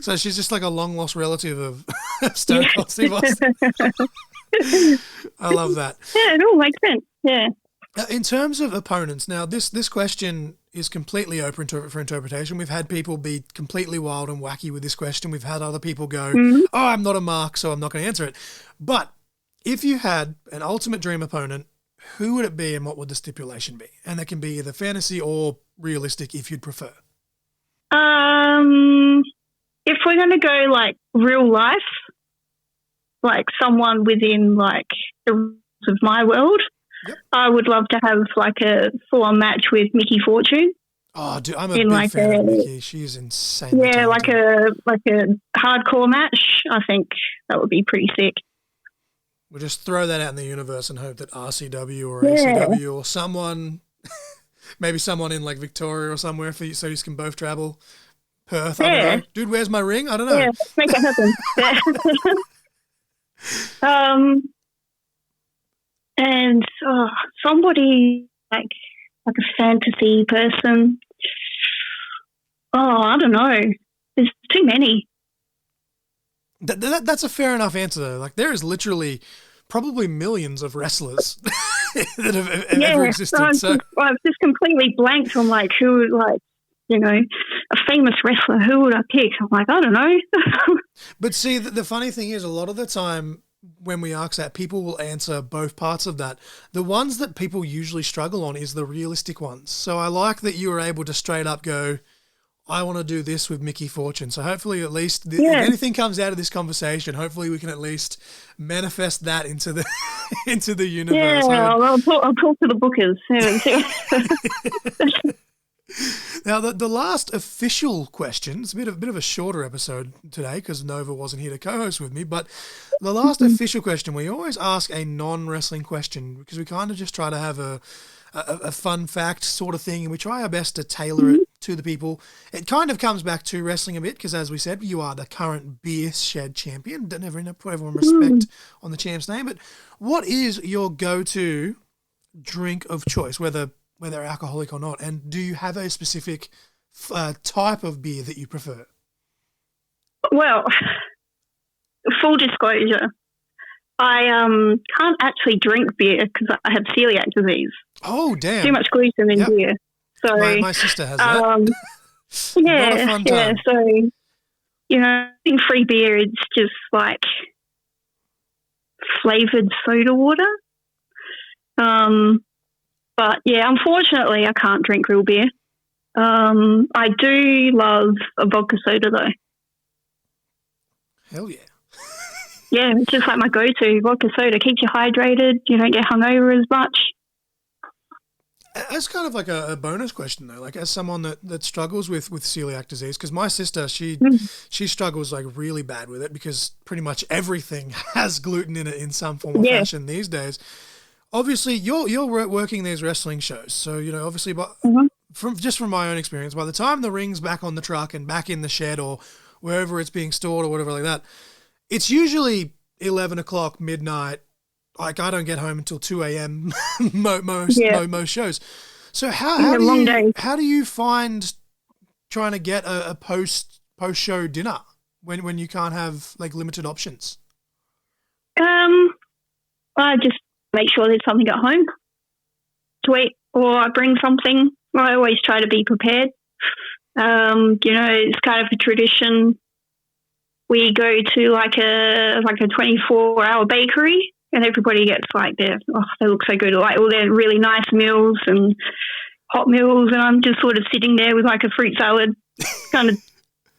So she's just like a long-lost relative of Stone Cold Steve Austin. I love that. Yeah, it all makes sense. Yeah. In terms of opponents, now this question is completely open for interpretation. We've had people be completely wild and wacky with this question. We've had other people go, oh, I'm not a mark, so I'm not going to answer it. But if you had an ultimate dream opponent, who would it be and what would the stipulation be? And that can be either fantasy or realistic if you'd prefer. If we're going to go like real life, like someone within like the rules of my world, I would love to have like a full-on match with Mickey Fortune. Oh, dude, I'm a big fan of Mickey. She's insane. Yeah, like a hardcore match. I think that would be pretty sick. We'll just throw that out in the universe and hope that RCW or ACW or someone Maybe someone in like Victoria or somewhere for you, so you can both travel. Perth, I don't know. Dude, where's my ring? I don't know. Yeah, let's make it happen. And somebody like a fantasy person. Oh, I don't know. There's too many. That's a fair enough answer, though. Like, there is literally probably millions of wrestlers that have ever existed. I've just completely blanked on like who, like, you know, a famous wrestler. Who would I pick? I'm like, I don't know. But see, the funny thing is, a lot of the time when we ask that, people will answer both parts of that. The ones that people usually struggle on is the realistic ones. So I like that you were able to straight up go, I want to do this with Mickey Fortune. So hopefully at least if anything comes out of this conversation, hopefully we can at least manifest that into the into the universe. Yeah, I'll talk to the bookers. Now, the last official question, it's a bit of a shorter episode today because Nova wasn't here to co-host with me, but the last official question, we always ask a non-wrestling question because we kind of just try to have a fun fact sort of thing, and we try our best to tailor it to the people. It kind of comes back to wrestling a bit because, as we said, you are the current beer shed champion. Don't ever put everyone respect on the champ's name, but what is your go-to drink of choice, whether alcoholic or not, and do you have a specific type of beer that you prefer? Well, full disclosure, I can't actually drink beer because I have celiac disease. Oh, damn. Too much gluten in beer. So my sister has that. Not a fun time. So, you know, in free beer, it's just like flavoured soda water. But yeah, unfortunately, I can't drink real beer. I do love a vodka soda though. Hell yeah. Yeah, it's just like my go-to. Vodka soda keeps you hydrated. You don't get hungover as much. As kind of like a bonus question though, like as someone that struggles with celiac disease, because my sister, she struggles like really bad with it because pretty much everything has gluten in it in some form or fashion these days. Obviously, you're working these wrestling shows, so you know obviously, but from my own experience, by the time the ring's back on the truck and back in the shed or wherever it's being stored or whatever like that, it's usually 11 o'clock, midnight. Like I don't get home until 2 a.m. most shows. So how do you find trying to get a post show dinner when you can't have like limited options? I just make sure there's something at home to eat, or I bring something. I always try to be prepared. You know, it's kind of a tradition. We go to like a 24-hour bakery, and everybody gets like they look so good, like all their really nice meals and hot meals, and I'm just sort of sitting there with like a fruit salad. Kind of,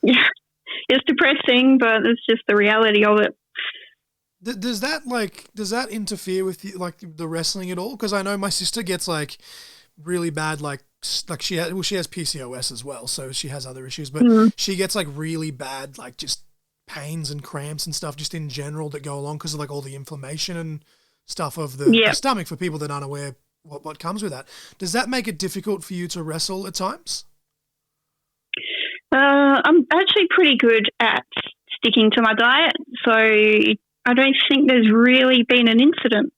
it's depressing, but it's just the reality of it. Does that interfere with like the wrestling at all? Because I know my sister gets like really bad like she has PCOS as well, so she has other issues, but she gets like really bad like just pains and cramps and stuff just in general that go along because of like all the inflammation and stuff of the stomach for people that aren't aware what comes with that. Does that make it difficult for you to wrestle at times? I'm actually pretty good at sticking to my diet, so I don't think there's really been an incident,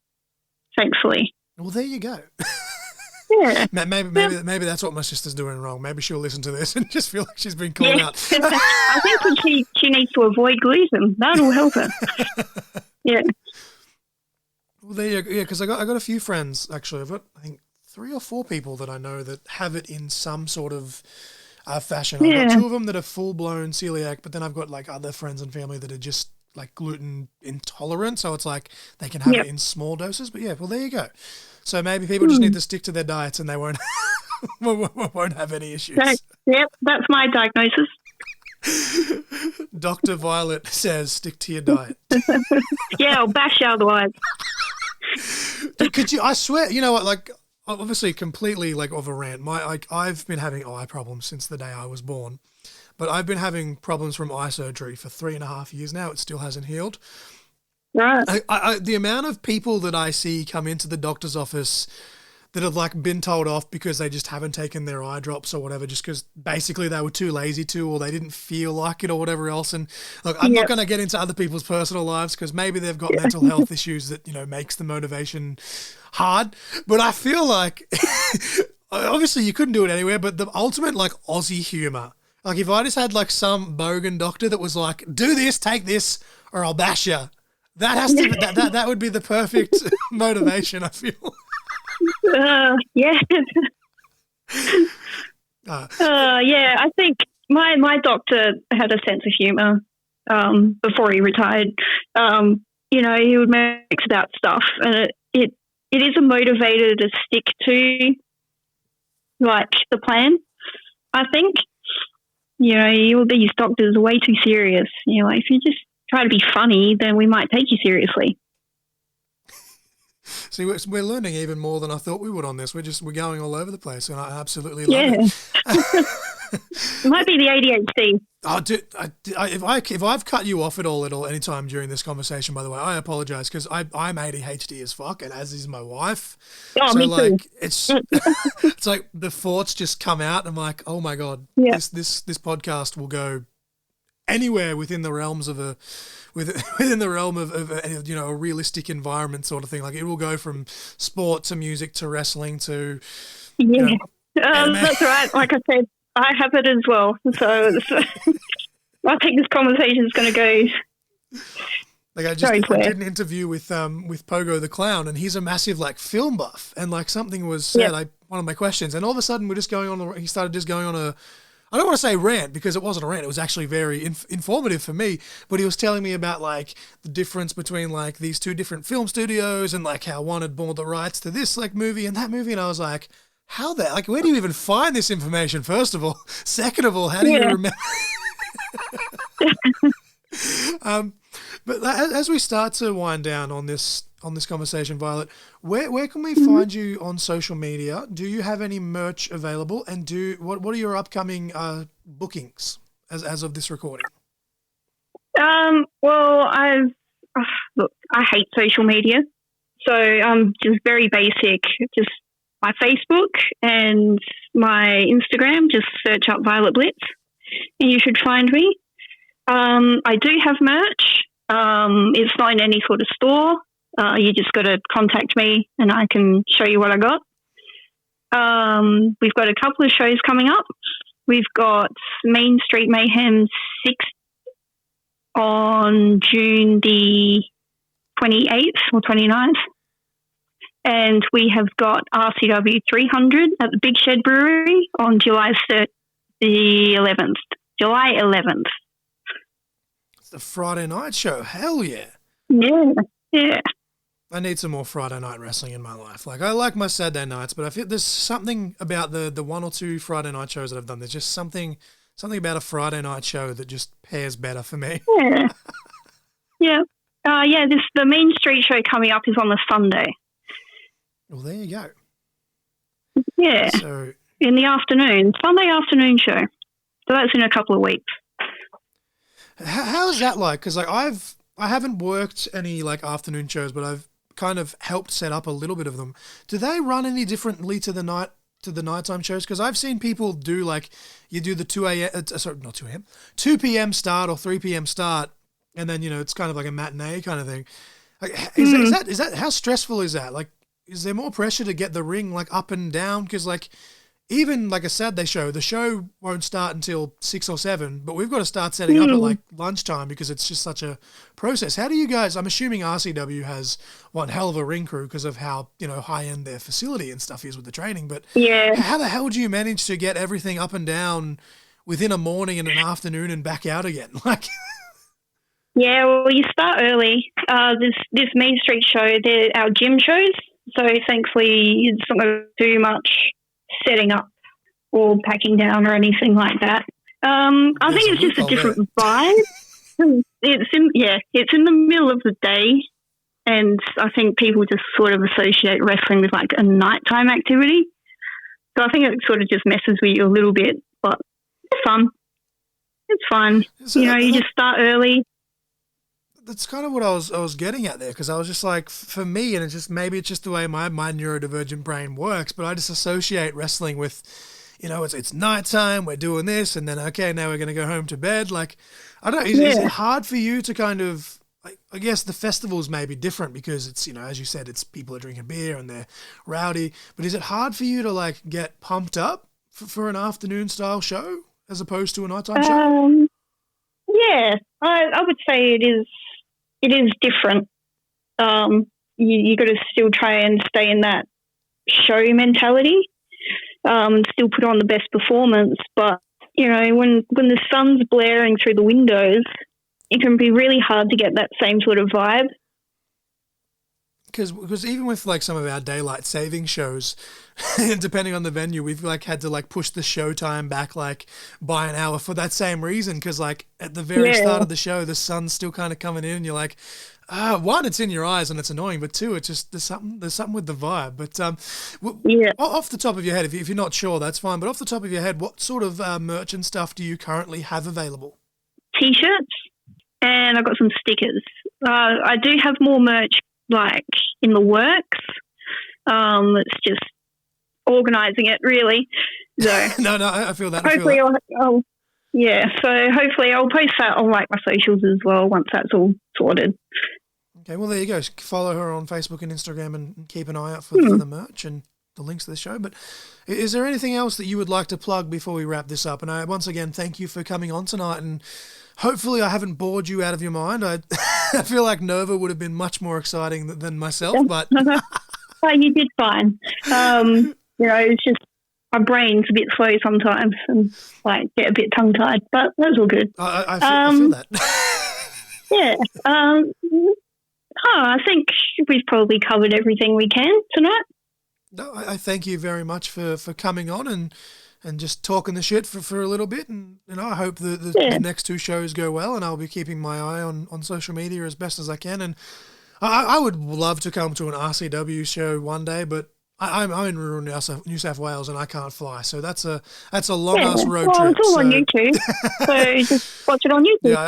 thankfully. Well, there you go. Yeah. Maybe that's what my sister's doing wrong. Maybe she'll listen to this and just feel like she's been called out. I think she needs to avoid gluten. That'll help her. Yeah. Well, there you go. Yeah, because I got a few friends, actually. I've got, I think, 3 or 4 people that I know that have it in some sort of fashion. I've got 2 of them that are full-blown celiac, but then I've got like other friends and family that are just like gluten intolerant, so it's like they can have it in small doses. But yeah, well, there you go. So maybe people just need to stick to their diets and they won't have any issues. Yep, that's my diagnosis. Dr. Violet says stick to your diet. Yeah, I'll bash you otherwise. Could you, I swear, you know what, like, obviously completely like of a rant. I've been having eye problems since the day I was born. But I've been having problems from eye surgery for 3.5 years now. It still hasn't healed. Right. The amount of people that I see come into the doctor's office that have like been told off because they just haven't taken their eye drops or whatever, just because basically they were too lazy to, or they didn't feel like it or whatever else. And look, I'm not going to get into other people's personal lives because maybe they've got mental health issues that, makes the motivation hard. But I feel like obviously you couldn't do it anywhere, but the ultimate like Aussie humor. Like if I just had like some bogan doctor that was like, do this, take this, or I'll bash you. That has to that would be the perfect motivation, I feel. Yeah. Yeah, I think my doctor had a sense of humour before he retired. He would mix about stuff, and it is a motivator to stick to like the plan. I think all these doctors are way too serious. If you just try to be funny, then we might take you seriously. See, we're learning even more than I thought we would on this. We're going all over the place, and I absolutely love it. It might be the ADHD. Oh, if I've cut you off at all any time during this conversation, by the way, I apologize because I'm ADHD as fuck, and as is my wife. Oh, so me like too. it's like the thoughts just come out. And I'm like, oh my god, this podcast will go anywhere within the realms of within the realm of a realistic environment sort of thing. Like it will go from sport to music to wrestling to that's right. Like I said, I have it as well. So I think this conversation is going to go. Like I did an interview with Pogo the Clown, and he's a massive like film buff, and like something was said, one of my questions, and all of a sudden he started just going on a, I don't want to say rant because it wasn't a rant. It was actually very informative for me. But he was telling me about like the difference between like these two different film studios and like how one had bought the rights to this like movie and that movie. And I was like, where do you even find this information? First of all, second of all, how do you remember? But as we start to wind down on this conversation, Violet, where can we find you on social media? Do you have any merch available? And what are your upcoming bookings as of this recording? Well, I hate social media, so I'm just very basic. Just my Facebook and my Instagram. Just search up Violet Blitz, and you should find me. I do have merch. It's not in any sort of store. You just got to contact me and I can show you what I got. We've got a couple of shows coming up. We've got Main Street Mayhem 6th on June the 28th or 29th. And we have got RCW 300 at the Big Shed Brewery on July 11th. July 11th. It's the Friday night show. Hell yeah. Yeah. I need some more Friday night wrestling in my life. Like I like my Saturday nights, but I feel there's something about the one or two Friday night shows that I've done. There's just something about a Friday night show that just pairs better for me. Yeah. The Main Street show coming up is on the Sunday. Well, there you go. Yeah. So in the afternoon, Sunday afternoon show. So that's in a couple of weeks. How is that like? Because like I haven't worked any like afternoon shows, but I've kind of helped set up a little bit of them. Do they run any differently to the nighttime shows? Because I've seen people do like you do the 2 p.m. start or 3 p.m. start, and then it's kind of like a matinee kind of thing. Like, is that how stressful is that? Like, is there more pressure to get the ring like up and down? Because like even like a Saturday show, the show won't start until 6 or 7, but we've got to start setting up at like lunchtime because it's just such a process. How do you guys, I'm assuming RCW has one hell of a ring crew because of how, high end their facility and stuff is with the training, but how the hell do you manage to get everything up and down within a morning and an afternoon and back out again? Like, yeah, well, you start early. This Main Street show, they're our gym shows. So thankfully it's not going to do much setting up or packing down or anything like that. I think it's just a different vibe. It's in the middle of the day, and I think people just sort of associate wrestling with like a nighttime activity. So I think it sort of just messes with you a little bit, but it's fun. It's fun. So you just start early. that's kind of what I was getting at there, because I was just like, for me, and maybe it's just the way my neurodivergent brain works, but I just associate wrestling with, it's nighttime, we're doing this, and then okay, now we're going to go home to bed. Like, I don't know, is it hard for you to kind of, like, I guess the festivals may be different because it's, as you said, it's people are drinking beer and they're rowdy, but is it hard for you to like get pumped up for an afternoon style show as opposed to a nighttime show? Yeah, I would say it is different. You got to still try and stay in that show mentality, still put on the best performance. But, when the sun's blaring through the windows, it can be really hard to get that same sort of vibe. Because even with like some of our daylight saving shows, depending on the venue, we've like had to like push the show time back like by an hour for that same reason. Because like at the very start of the show, the sun's still kind of coming in, and you're like, one, it's in your eyes and it's annoying, but two, it's just there's something with the vibe. But off the top of your head, if you're not sure, that's fine. But off the top of your head, what sort of merch and stuff do you currently have available? T-shirts, and I've got some stickers. I do have more merch like in the works. It's just organising it, really. So no, I feel that. Hopefully, so hopefully I'll post that on like my socials as well once that's all sorted. Okay, well there you go. Follow her on Facebook and Instagram and keep an eye out for the merch and the links to the show. But is there anything else that you would like to plug before we wrap this up? And I once again thank you for coming on tonight, and hopefully I haven't bored you out of your mind. I feel like Nova would have been much more exciting than myself, but you did fine. It's just my brain's a bit slow sometimes and like get a bit tongue tied, but that's all good. I feel that. Yeah. I think we've probably covered everything we can tonight. No, I thank you very much for coming on and just talking the shit for a little bit. And, I hope the next two shows go well, and I'll be keeping my eye on social media as best as I can. And I would love to come to an RCW show one day, but I'm in rural New South Wales and I can't fly. So that's a long ass road trip. It's all on YouTube. So just watch it on YouTube. Yeah,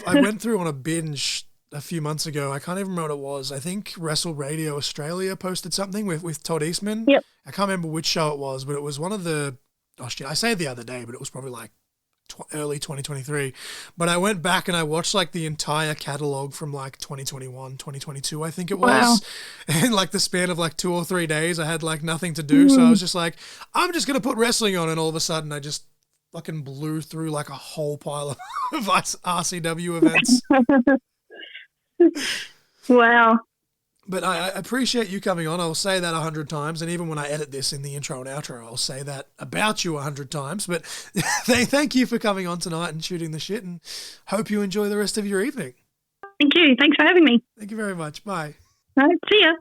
I went through on a binge a few months ago. I can't even remember what it was. I think Wrestle Radio Australia posted something with Todd Eastman. Yep. I can't remember which show it was, but it was one of the, I say the other day, but it was probably like early 2023. But I went back and I watched like the entire catalog from like 2021, 2022, I think it was. Wow. In like the span of like 2 or 3 days, I had like nothing to do. So I was just like, I'm just going to put wrestling on. And all of a sudden I just fucking blew through like a whole pile of RCW events. Wow. But I appreciate you coming on. I'll say that 100 times. And even when I edit this in the intro and outro, I'll say that about you 100 times. But thank you for coming on tonight and shooting the shit, and hope you enjoy the rest of your evening. Thank you. Thanks for having me. Thank you very much. Bye. All right, see ya.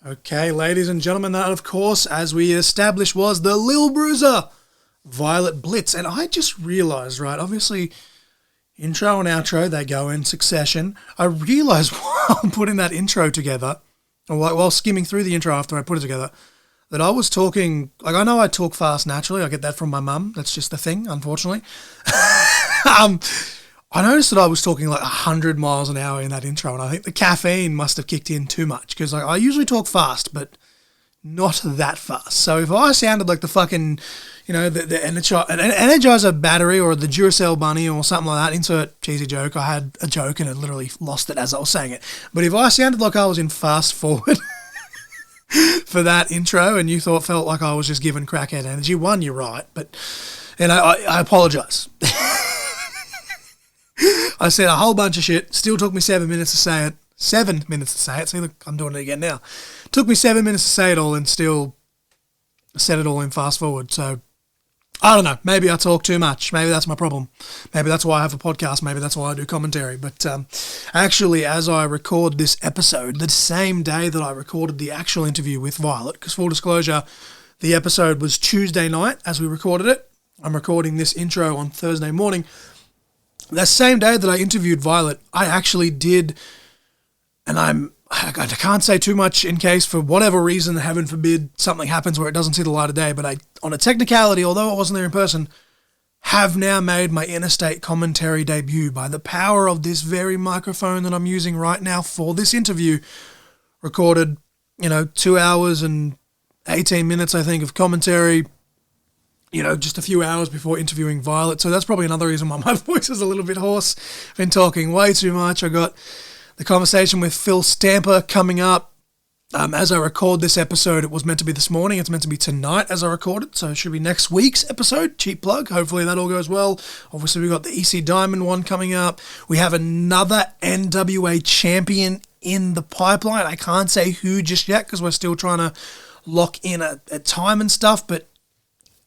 Okay, ladies and gentlemen, that, of course, as we established, was the Lil Bruiser, Violet Blitz. And I just realised, right, obviously, intro and outro, they go in succession. I realised while I'm putting that intro together, or while skimming through the intro after I put it together, that I was talking, like, I know I talk fast naturally. I get that from my mum. That's just the thing, unfortunately. I noticed that I was talking like 100 miles an hour in that intro, and I think the caffeine must have kicked in too much, because like, I usually talk fast, but not that fast. So if I sounded like the fucking, the Energizer battery or the Duracell bunny or something like that, insert cheesy joke. I had a joke and I literally lost it as I was saying it. But if I sounded like I was in fast forward for that intro and you felt like I was just giving crackhead energy, one, you're right, but I apologise. I said a whole bunch of shit. Still took me 7 minutes to say it. 7 minutes to say it. See, look, I'm doing it again now. Took me 7 minutes to say it all and still said it all in fast forward. So, I don't know. Maybe I talk too much. Maybe that's my problem. Maybe that's why I have a podcast. Maybe that's why I do commentary. But actually, as I record this episode, the same day that I recorded the actual interview with Violet, because full disclosure, the episode was Tuesday night as we recorded it. I'm recording this intro on Thursday morning. That same day that I interviewed Violet, I actually did, and I'm I can't say too much in case, for whatever reason, heaven forbid, something happens where it doesn't see the light of day. But on a technicality, although I wasn't there in person, have now made my interstate commentary debut by the power of this very microphone that I'm using right now for this interview. Recorded, 2 hours and 18 minutes, I think, of commentary, just a few hours before interviewing Violet. So that's probably another reason why my voice is a little bit hoarse. I've been talking way too much. I got the conversation with Phil Stamper coming up. As I record this episode, it was meant to be this morning. It's meant to be tonight as I record it, so it should be next week's episode. Cheap plug. Hopefully that all goes well. Obviously, we've got the EC Diamond one coming up. We have another NWA champion in the pipeline. I can't say who just yet because we're still trying to lock in a time and stuff, but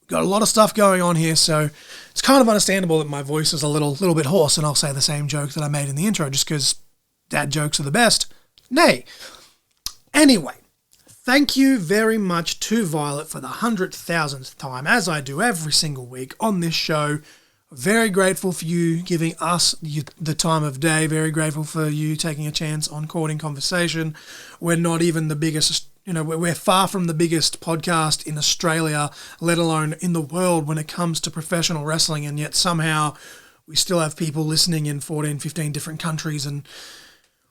we've got a lot of stuff going on here, so it's kind of understandable that my voice is a little bit hoarse, and I'll say the same joke that I made in the intro just because dad jokes are the best. Nay. Anyway, thank you very much to Violet for the 100,000th time, as I do every single week on this show. Very grateful for you giving us the time of day. Very grateful for you taking a chance on Court in Conversation. We're not even the biggest, we're far from the biggest podcast in Australia, let alone in the world when it comes to professional wrestling, and yet somehow we still have people listening in 14, 15 different countries, and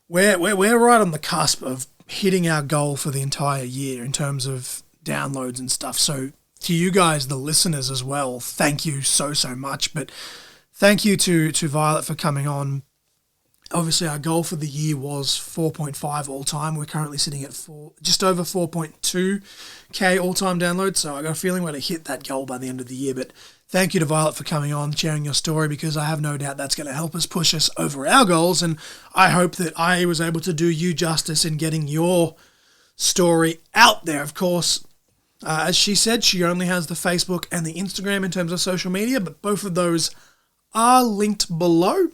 we're right on the cusp of hitting our goal for the entire year in terms of downloads and stuff. So to you guys, the listeners as well, thank you so much. But thank you to Violet for coming on. Obviously, our goal for the year was 4.5 all-time. We're currently sitting at just over 4.2k all-time downloads, so I got a feeling we're going to hit that goal by the end of the year. But thank you to Violet for coming on, sharing your story, because I have no doubt that's going to help us push us over our goals, and I hope that I was able to do you justice in getting your story out there. Of course, as she said, she only has the Facebook and the Instagram in terms of social media, but both of those are linked below.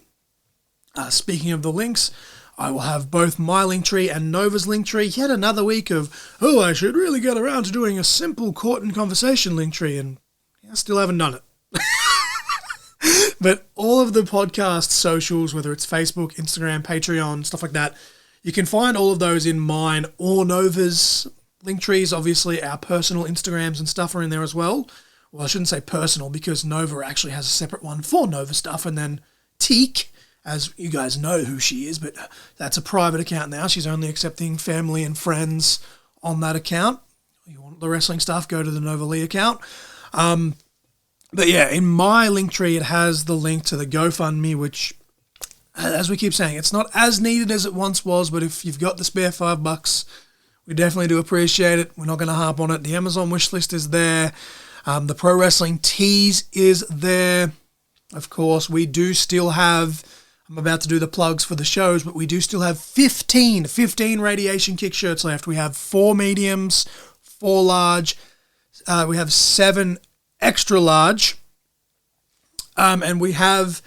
Speaking of the links, I will have both my Linktree and Nova's Linktree. Yet another week of, I should really get around to doing a simple Court and Conversation Linktree, and I still haven't done it. But all of the podcast socials, whether it's Facebook, Instagram, Patreon, stuff like that, you can find all of those in mine or Nova's Linktrees. Obviously, our personal Instagrams and stuff are in there as well. Well, I shouldn't say personal, because Nova actually has a separate one for Nova stuff, and then Teak, as you guys know who she is, but that's a private account now. She's only accepting family and friends on that account. You want the wrestling stuff, go to the Nova Lee account. But yeah, in my Linktree, it has the link to the GoFundMe, which, as we keep saying, it's not as needed as it once was, but if you've got the spare $5, we definitely do appreciate it. We're not going to harp on it. The Amazon wish list is there. The Pro Wrestling Tees is there. Of course, we do still have, I'm about to do the plugs for the shows, but we do still have 15 Radiation Kick shirts left. We have 4 mediums, 4 large, we have 7 extra large, and we have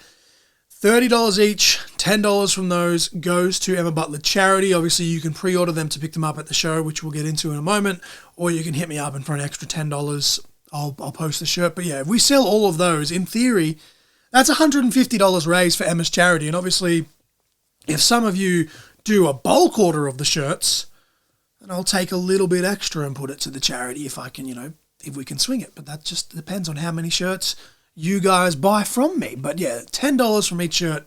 $30 each. $10 from those goes to Emma Butler Charity. Obviously, you can pre-order them to pick them up at the show, which we'll get into in a moment, or you can hit me up, and for an extra $10, I'll post the shirt. But yeah, if we sell all of those, in theory, that's $150 raised for Emma's charity. And obviously, if some of you do a bulk order of the shirts, then I'll take a little bit extra and put it to the charity if I can, if we can swing it. But that just depends on how many shirts you guys buy from me. But yeah, $10 from each shirt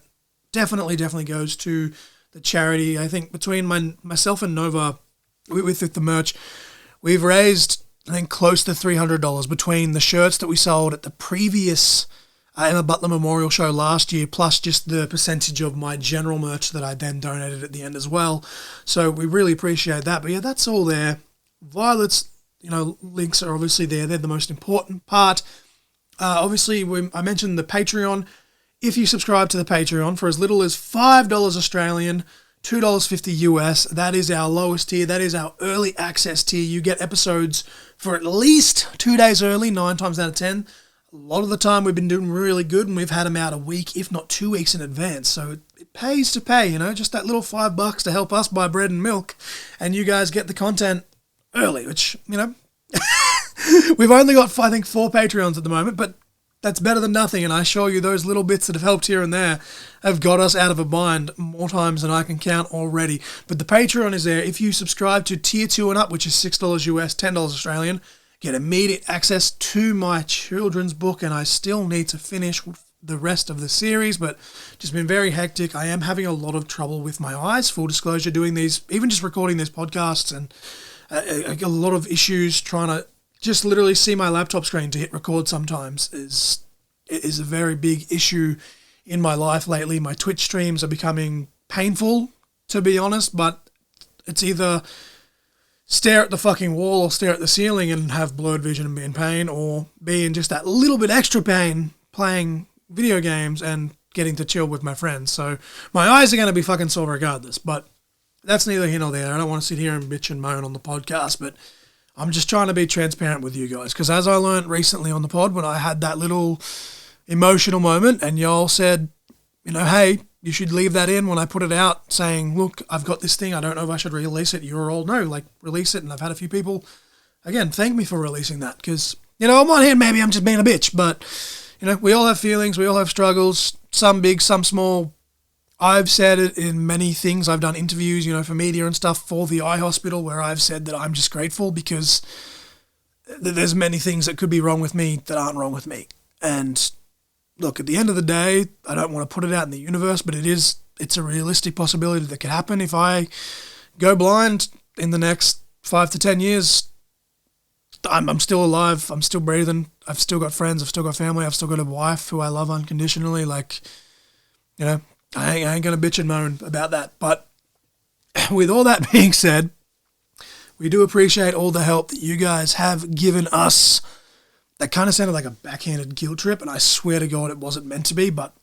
definitely goes to the charity. I think between myself and Nova, with the merch, we've raised, I think, close to $300 between the shirts that we sold at the previous Emma Butler Memorial Show last year, plus just the percentage of my general merch that I then donated at the end as well. So we really appreciate that. But yeah, that's all there. Violet's, links are obviously there. They're the most important part. Obviously, I mentioned the Patreon. If you subscribe to the Patreon for as little as $5 Australian, $2.50 US, that is our lowest tier. That is our early access tier. You get episodes for at least 2 days early, 9 times out of 10. A lot of the time we've been doing really good, and we've had them out a week, if not 2 weeks in advance. So it pays to pay, just that little $5 to help us buy bread and milk, and you guys get the content early, which, we've only got, I think, 4 Patreons at the moment, but that's better than nothing. And I assure you those little bits that have helped here and there have got us out of a bind more times than I can count already. But the Patreon is there. If you subscribe to Tier 2 and up, which is $6 US, $10 Australian, get immediate access to my children's book. And I still need to finish the rest of the series, but just been very hectic. I am having a lot of trouble with my eyes, full disclosure, doing these, even just recording these podcasts, and a lot of issues trying to just literally see my laptop screen to hit record sometimes is a very big issue in my life lately. My Twitch streams are becoming painful, to be honest, but it's either stare at the fucking wall or stare at the ceiling and have blurred vision and be in pain, or be in just that little bit extra pain playing video games and getting to chill with my friends. So my eyes are going to be fucking sore regardless, but that's neither here nor there. I don't want to sit here and bitch and moan on the podcast, but I'm just trying to be transparent with you guys, because as I learned recently on the pod when I had that little emotional moment and y'all said, you know, hey, you should leave that in when I put it out, saying, look, I've got this thing, I don't know if I should release it. You're all, no, like, release it. And I've had a few people, again, thank me for releasing that, because, you know, on one hand, maybe I'm just being a bitch, but, you know, we all have feelings, we all have struggles, some big, some small. I've said it in many things. I've done interviews, you know, for media and stuff for the eye hospital, where I've said that I'm just grateful because there's many things that could be wrong with me that aren't wrong with me. And look, at the end of the day, I don't want to put it out in the universe, but it's a realistic possibility that could happen. If I go blind in the next 5 to 10 years, I'm still alive, I'm still breathing, I've still got friends, I've still got family, I've still got a wife who I love unconditionally. Like, you know, I ain't going to bitch and moan about that. But with all that being said, we do appreciate all the help that you guys have given us. That kind of sounded like a backhanded guilt trip, and I swear to God it wasn't meant to be, but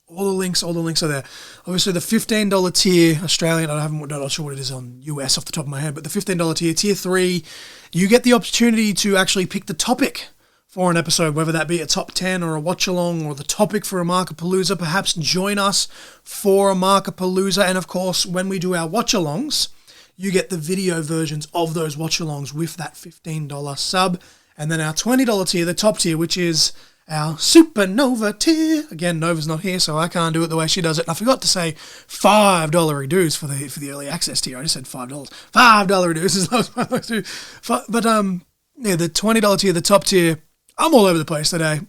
all the links are there. Obviously, the $15 tier, Australian, I'm not sure what it is on US off the top of my head, but the $15 tier, tier 3, you get the opportunity to actually pick the topic for an episode, whether that be a top 10 or a watch-along or the topic for a Markapalooza. Perhaps join us for a Markapalooza. And of course, when we do our watch-alongs, you get the video versions of those watch-alongs with that $15 sub. And then our $20 tier, the top tier, which is our Supernova tier. Again, Nova's not here, so I can't do it the way she does it. And I forgot to say $5 dues for the early access tier. I just said $5. $5 dues is what I was do. But yeah, the $20 tier, the top tier, I'm all over the place today.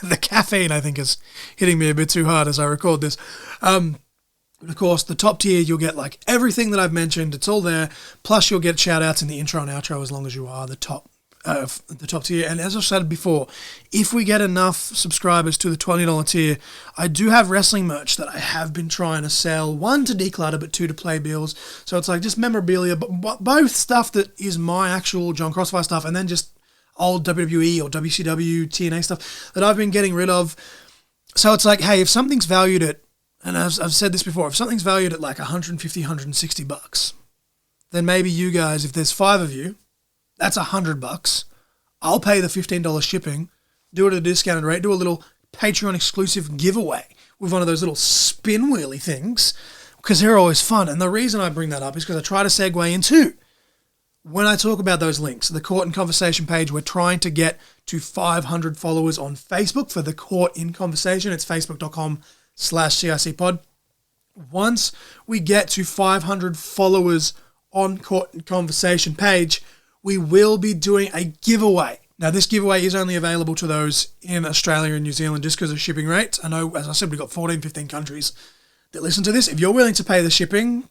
The caffeine, I think, is hitting me a bit too hard as I record this. Of course, the top tier, you'll get like everything that I've mentioned. It's all there. Plus, you'll get shout-outs in the intro and outro as long as you are the top tier. And as I've said before, if we get enough subscribers to the $20 tier, I do have wrestling merch that I have been trying to sell. 1, to declutter, but 2, to play bills. So it's like just memorabilia, but both stuff that is my actual John Crossfire stuff, and then just old WWE or WCW, TNA stuff that I've been getting rid of. So it's like, hey, if something's valued at, and I've said this before, if something's valued at like $150, $160, then maybe you guys, if there's 5 of you, that's $100. I'll pay the $15 shipping, do it at a discounted rate, do a little Patreon exclusive giveaway with one of those little spin wheelie things, because they're always fun. And the reason I bring that up is because I try to segue into, when I talk about those links, the Court in Conversation page, we're trying to get to 500 followers on Facebook for the Court in Conversation. It's facebook.com/CICpod. Once we get to 500 followers on Court in Conversation page, we will be doing a giveaway. Now, this giveaway is only available to those in Australia and New Zealand just because of shipping rates. I know, as I said, we've got 14, 15 countries that listen to this. If you're willing to pay the shipping,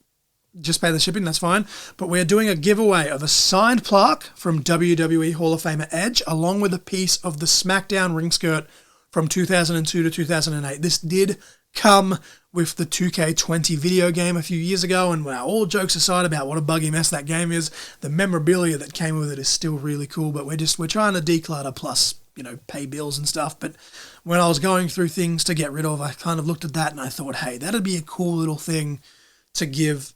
just pay the shipping, that's fine. But we're doing a giveaway of a signed plaque from WWE Hall of Famer Edge, along with a piece of the SmackDown ring skirt from 2002 to 2008. This did come with the 2K20 video game a few years ago, and wow, all jokes aside about what a buggy mess that game is, the memorabilia that came with it is still really cool. But we're trying to declutter, plus, you know, pay bills and stuff. But when I was going through things to get rid of, I kind of looked at that and I thought, hey, that'd be a cool little thing to give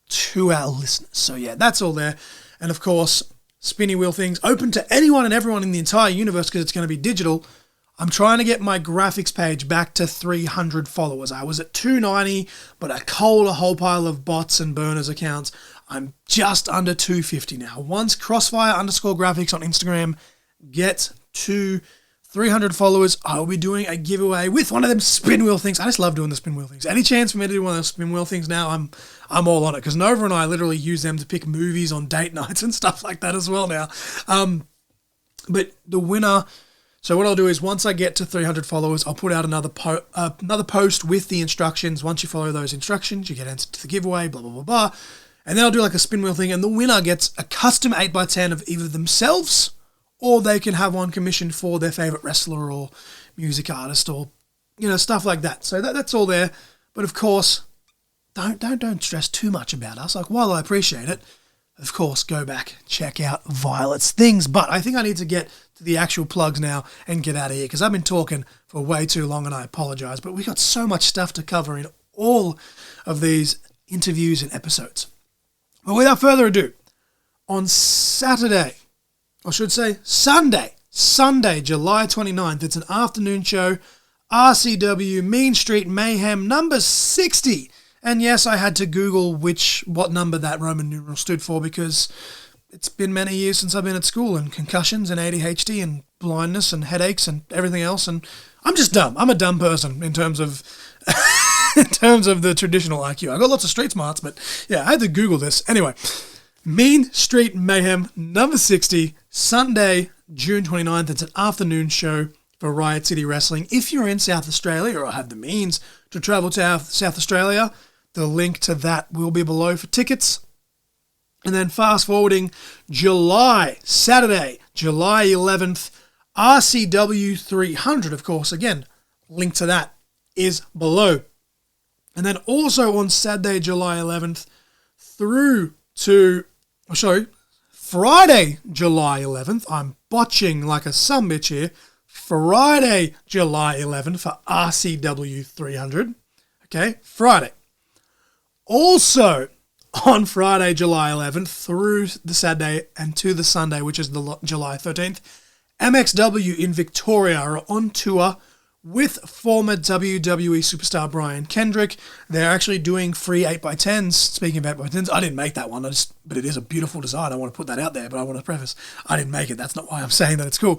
to our listeners. So yeah, that's all there. And of course, spinny wheel things open to anyone and everyone in the entire universe because it's going to be digital. I'm trying to get my graphics page back to 300 followers. I was at 290, but I culled a whole pile of bots and burners accounts. I'm just under 250 now. Once Crossfire _graphics on Instagram gets to 300 followers, I will be doing a giveaway with one of them spin wheel things. I just love doing the spin wheel things. Any chance for me to do one of those spin wheel things now, I'm all on it. Because Nova and I literally use them to pick movies on date nights and stuff like that as well now. But the winner... So what I'll do is once I get to 300 followers, I'll put out another post with the instructions. Once you follow those instructions, you get entered to the giveaway, blah, blah, blah, blah. And then I'll do like a spin wheel thing, and the winner gets a custom 8x10 of either themselves, or they can have one commissioned for their favourite wrestler or music artist or, stuff like that. So that's all there. But of course, don't stress too much about us. Like, while I appreciate it, of course, go back, check out Violet's things. But I think I need to get to the actual plugs now and get out of here because I've been talking for way too long and I apologise. But we've got so much stuff to cover in all of these interviews and episodes. But without further ado, on Sunday, July 29th, it's an afternoon show, RCW Mean Street Mayhem number 60. And yes, I had to Google what number that Roman numeral stood for because it's been many years since I've been at school, and concussions and ADHD and blindness and headaches and everything else. And I'm just dumb. I'm a dumb person in terms of the traditional IQ. I got lots of street smarts, but yeah, I had to Google this. Anyway, Mean Street Mayhem number 60, Sunday, June 29th. It's an afternoon show for Riot City Wrestling. If you're in South Australia or have the means to travel to South Australia, the link to that will be below for tickets. And then fast forwarding, Saturday, July 11th, RCW 300, of course, again, link to that is below. And then also on Saturday, July 11th, Friday, July 11th, I'm botching like a sumbitch here, Friday, July 11th for RCW 300. Okay, Friday. Also, on Friday, July 11th, through the Saturday and to the Sunday, which is the July 13th, MXW in Victoria are on tour with former WWE superstar Brian Kendrick. They're actually doing free 8x10s. Speaking of 8x10s, I didn't make that one, but it is a beautiful design. I want to put that out there, but I want to preface, I didn't make it. That's not why I'm saying that it's cool.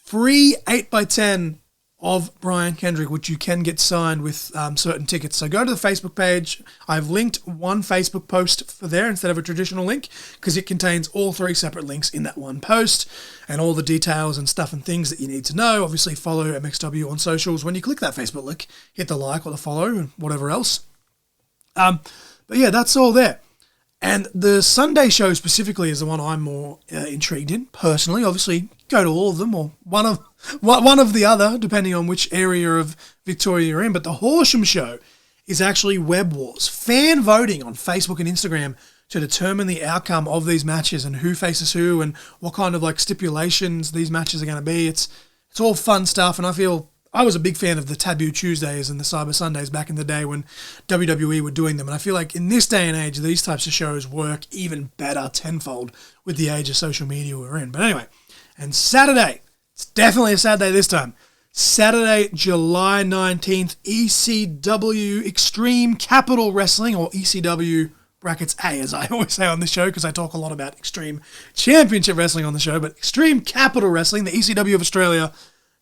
Free 8x10 of Brian Kendrick, which you can get signed with certain tickets. So go to the Facebook page. I've linked one Facebook post for there instead of a traditional link because it contains all 3 separate links in that one post and all the details and stuff and things that you need to know. Obviously, follow MXW on socials. When you click that Facebook link, hit the like or the follow and whatever else. But yeah, that's all there. And the Sunday show specifically is the one I'm more intrigued in, personally. Obviously, go to all of them or one of the other, depending on which area of Victoria you're in. But the Horsham show is actually Web Wars. Fan voting on Facebook and Instagram to determine the outcome of these matches and who faces who and what kind of stipulations these matches are going to be. It's all fun stuff, and I was a big fan of the Taboo Tuesdays and the Cyber Sundays back in the day when WWE were doing them. And I feel like in this day and age, these types of shows work even better tenfold with the age of social media we're in. But anyway, and Saturday, it's definitely a Saturday this time. Saturday, July 19th, ECW Extreme Capital Wrestling, or ECW brackets A, as I always say on this show, because I talk a lot about Extreme Championship Wrestling on the show. But Extreme Capital Wrestling, the ECW of Australia,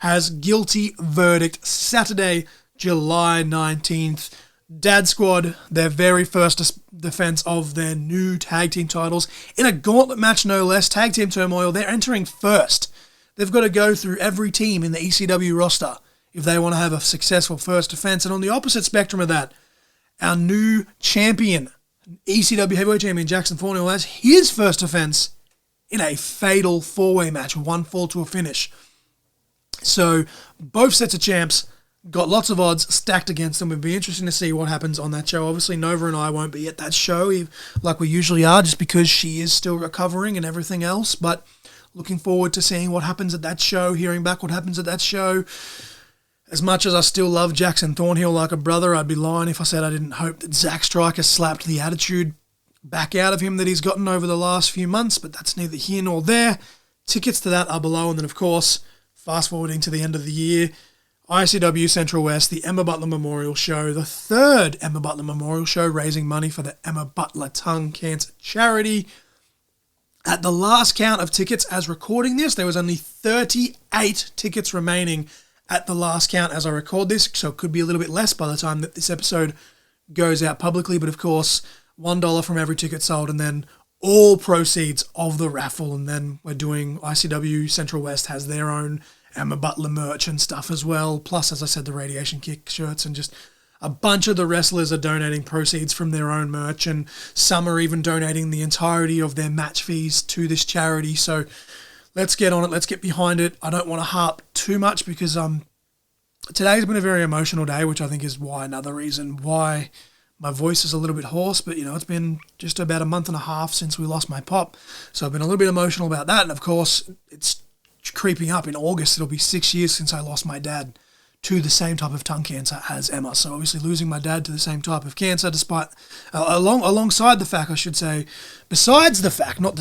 has guilty verdict Saturday, July 19th. Dad Squad, their very first defense of their new tag team titles. In a gauntlet match, no less, Tag Team Turmoil, they're entering first. They've got to go through every team in the ECW roster if they want to have a successful first defense. And on the opposite spectrum of that, our new champion, ECW Heavyweight Champion Jackson Thornhill, has his first defense in a fatal 4-way match, one fall to a finish. So both sets of champs got lots of odds stacked against them. It'd be interesting to see what happens on that show. Obviously, Nova and I won't be at that show like we usually are just because she is still recovering and everything else. But looking forward to seeing what happens at that show, hearing back what happens at that show. As much as I still love Jackson Thornhill like a brother, I'd be lying if I said I didn't hope that Zack Stryker slapped the attitude back out of him that he's gotten over the last few months. But that's neither here nor there. Tickets to that are below. And then, of course, fast forwarding to the end of the year, ICW Central West, the Emma Butler Memorial Show, the third Emma Butler Memorial Show, raising money for the Emma Butler Tongue Cancer Charity. At the last count of tickets as recording this, there was only 38 tickets remaining at the last count as I record this, so it could be a little bit less by the time that this episode goes out publicly, but of course, $1 from every ticket sold, and then all proceeds of the raffle, and then we're doing ICW Central West has their own Emma Butler merch and stuff as well, plus, as I said, the Radiation Kick shirts, and just a bunch of the wrestlers are donating proceeds from their own merch, and some are even donating the entirety of their match fees to this charity. So let's get on it. Let's get behind it. I don't want to harp too much because today's been a very emotional day, which I think is another reason why my voice is a little bit hoarse. But, it's been just about a month and a half since we lost my pop. So I've been a little bit emotional about that. And, of course, it's creeping up. In August, it'll be 6 years since I lost my dad to the same type of tongue cancer as Emma. So obviously losing my dad to the same type of cancer, despite, alongside the fact, I should say, besides the fact that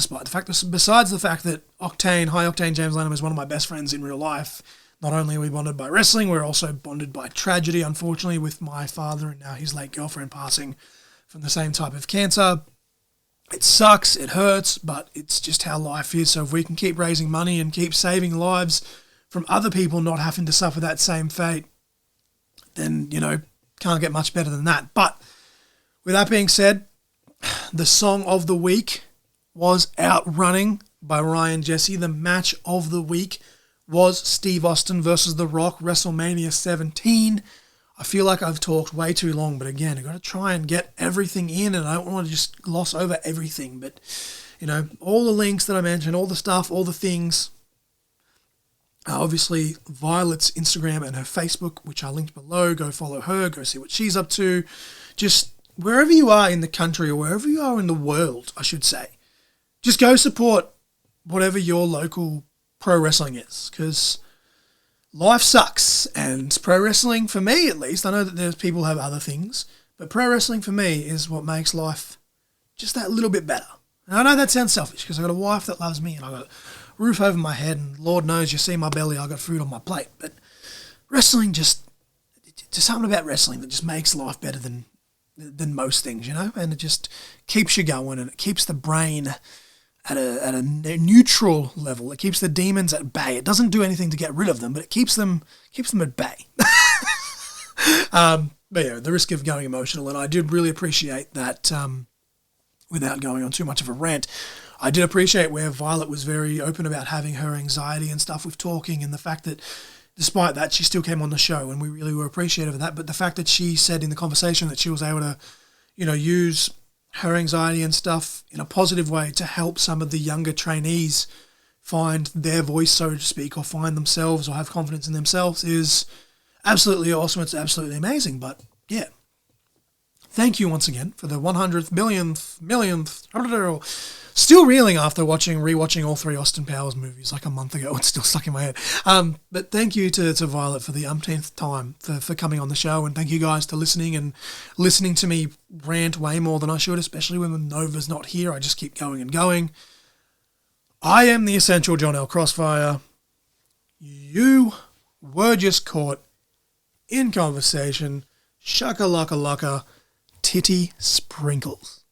High Octane James Lanham is one of my best friends in real life. Not only are we bonded by wrestling, we're also bonded by tragedy, unfortunately, with my father and now his late girlfriend passing from the same type of cancer. It sucks, it hurts, but it's just how life is. So if we can keep raising money and keep saving lives from other people not having to suffer that same fate, then, can't get much better than that. But with that being said, the song of the week was Outrunning by Ryan Jesse. The match of the week was Steve Austin versus The Rock, WrestleMania 17. I feel like I've talked way too long, but again, I've got to try and get everything in, and I don't want to just gloss over everything. But, all the links that I mentioned, all the stuff, all the things, obviously, Violet's Instagram and her Facebook, which are linked below. Go follow her. Go see what she's up to. Just wherever you are in the country or wherever you are in the world, I should say, just go support whatever your local pro wrestling is, because life sucks. And pro wrestling, for me at least, I know that there's people who have other things, but pro wrestling for me is what makes life just that little bit better. And I know that sounds selfish because I've got a wife that loves me and I've got a roof over my head, and Lord knows you see my belly, I've got food on my plate. But wrestling just something about wrestling that just makes life better than most things, and it just keeps you going, and it keeps the brain at a neutral level. It keeps the demons at bay. It doesn't do anything to get rid of them, but it keeps them at bay. But yeah, the risk of going emotional, and I did really appreciate that. Without going on too much of a rant, I did appreciate where Violet was very open about having her anxiety and stuff with talking, and the fact that despite that, she still came on the show, and we really were appreciative of that. But the fact that she said in the conversation that she was able to, use her anxiety and stuff in a positive way to help some of the younger trainees find their voice, so to speak, or find themselves or have confidence in themselves is absolutely awesome. It's absolutely amazing. But yeah, thank you once again for the 100th, millionth, still reeling after rewatching all three Austin Powers movies like a month ago. It's still stuck in my head. But thank you to Violet for the umpteenth time for coming on the show, and thank you guys for listening to me rant way more than I should, especially when Nova's not here. I just keep going and going. I am the essential John L. Crossfire. You were just caught in conversation. Shaka laka laka, titty sprinkles.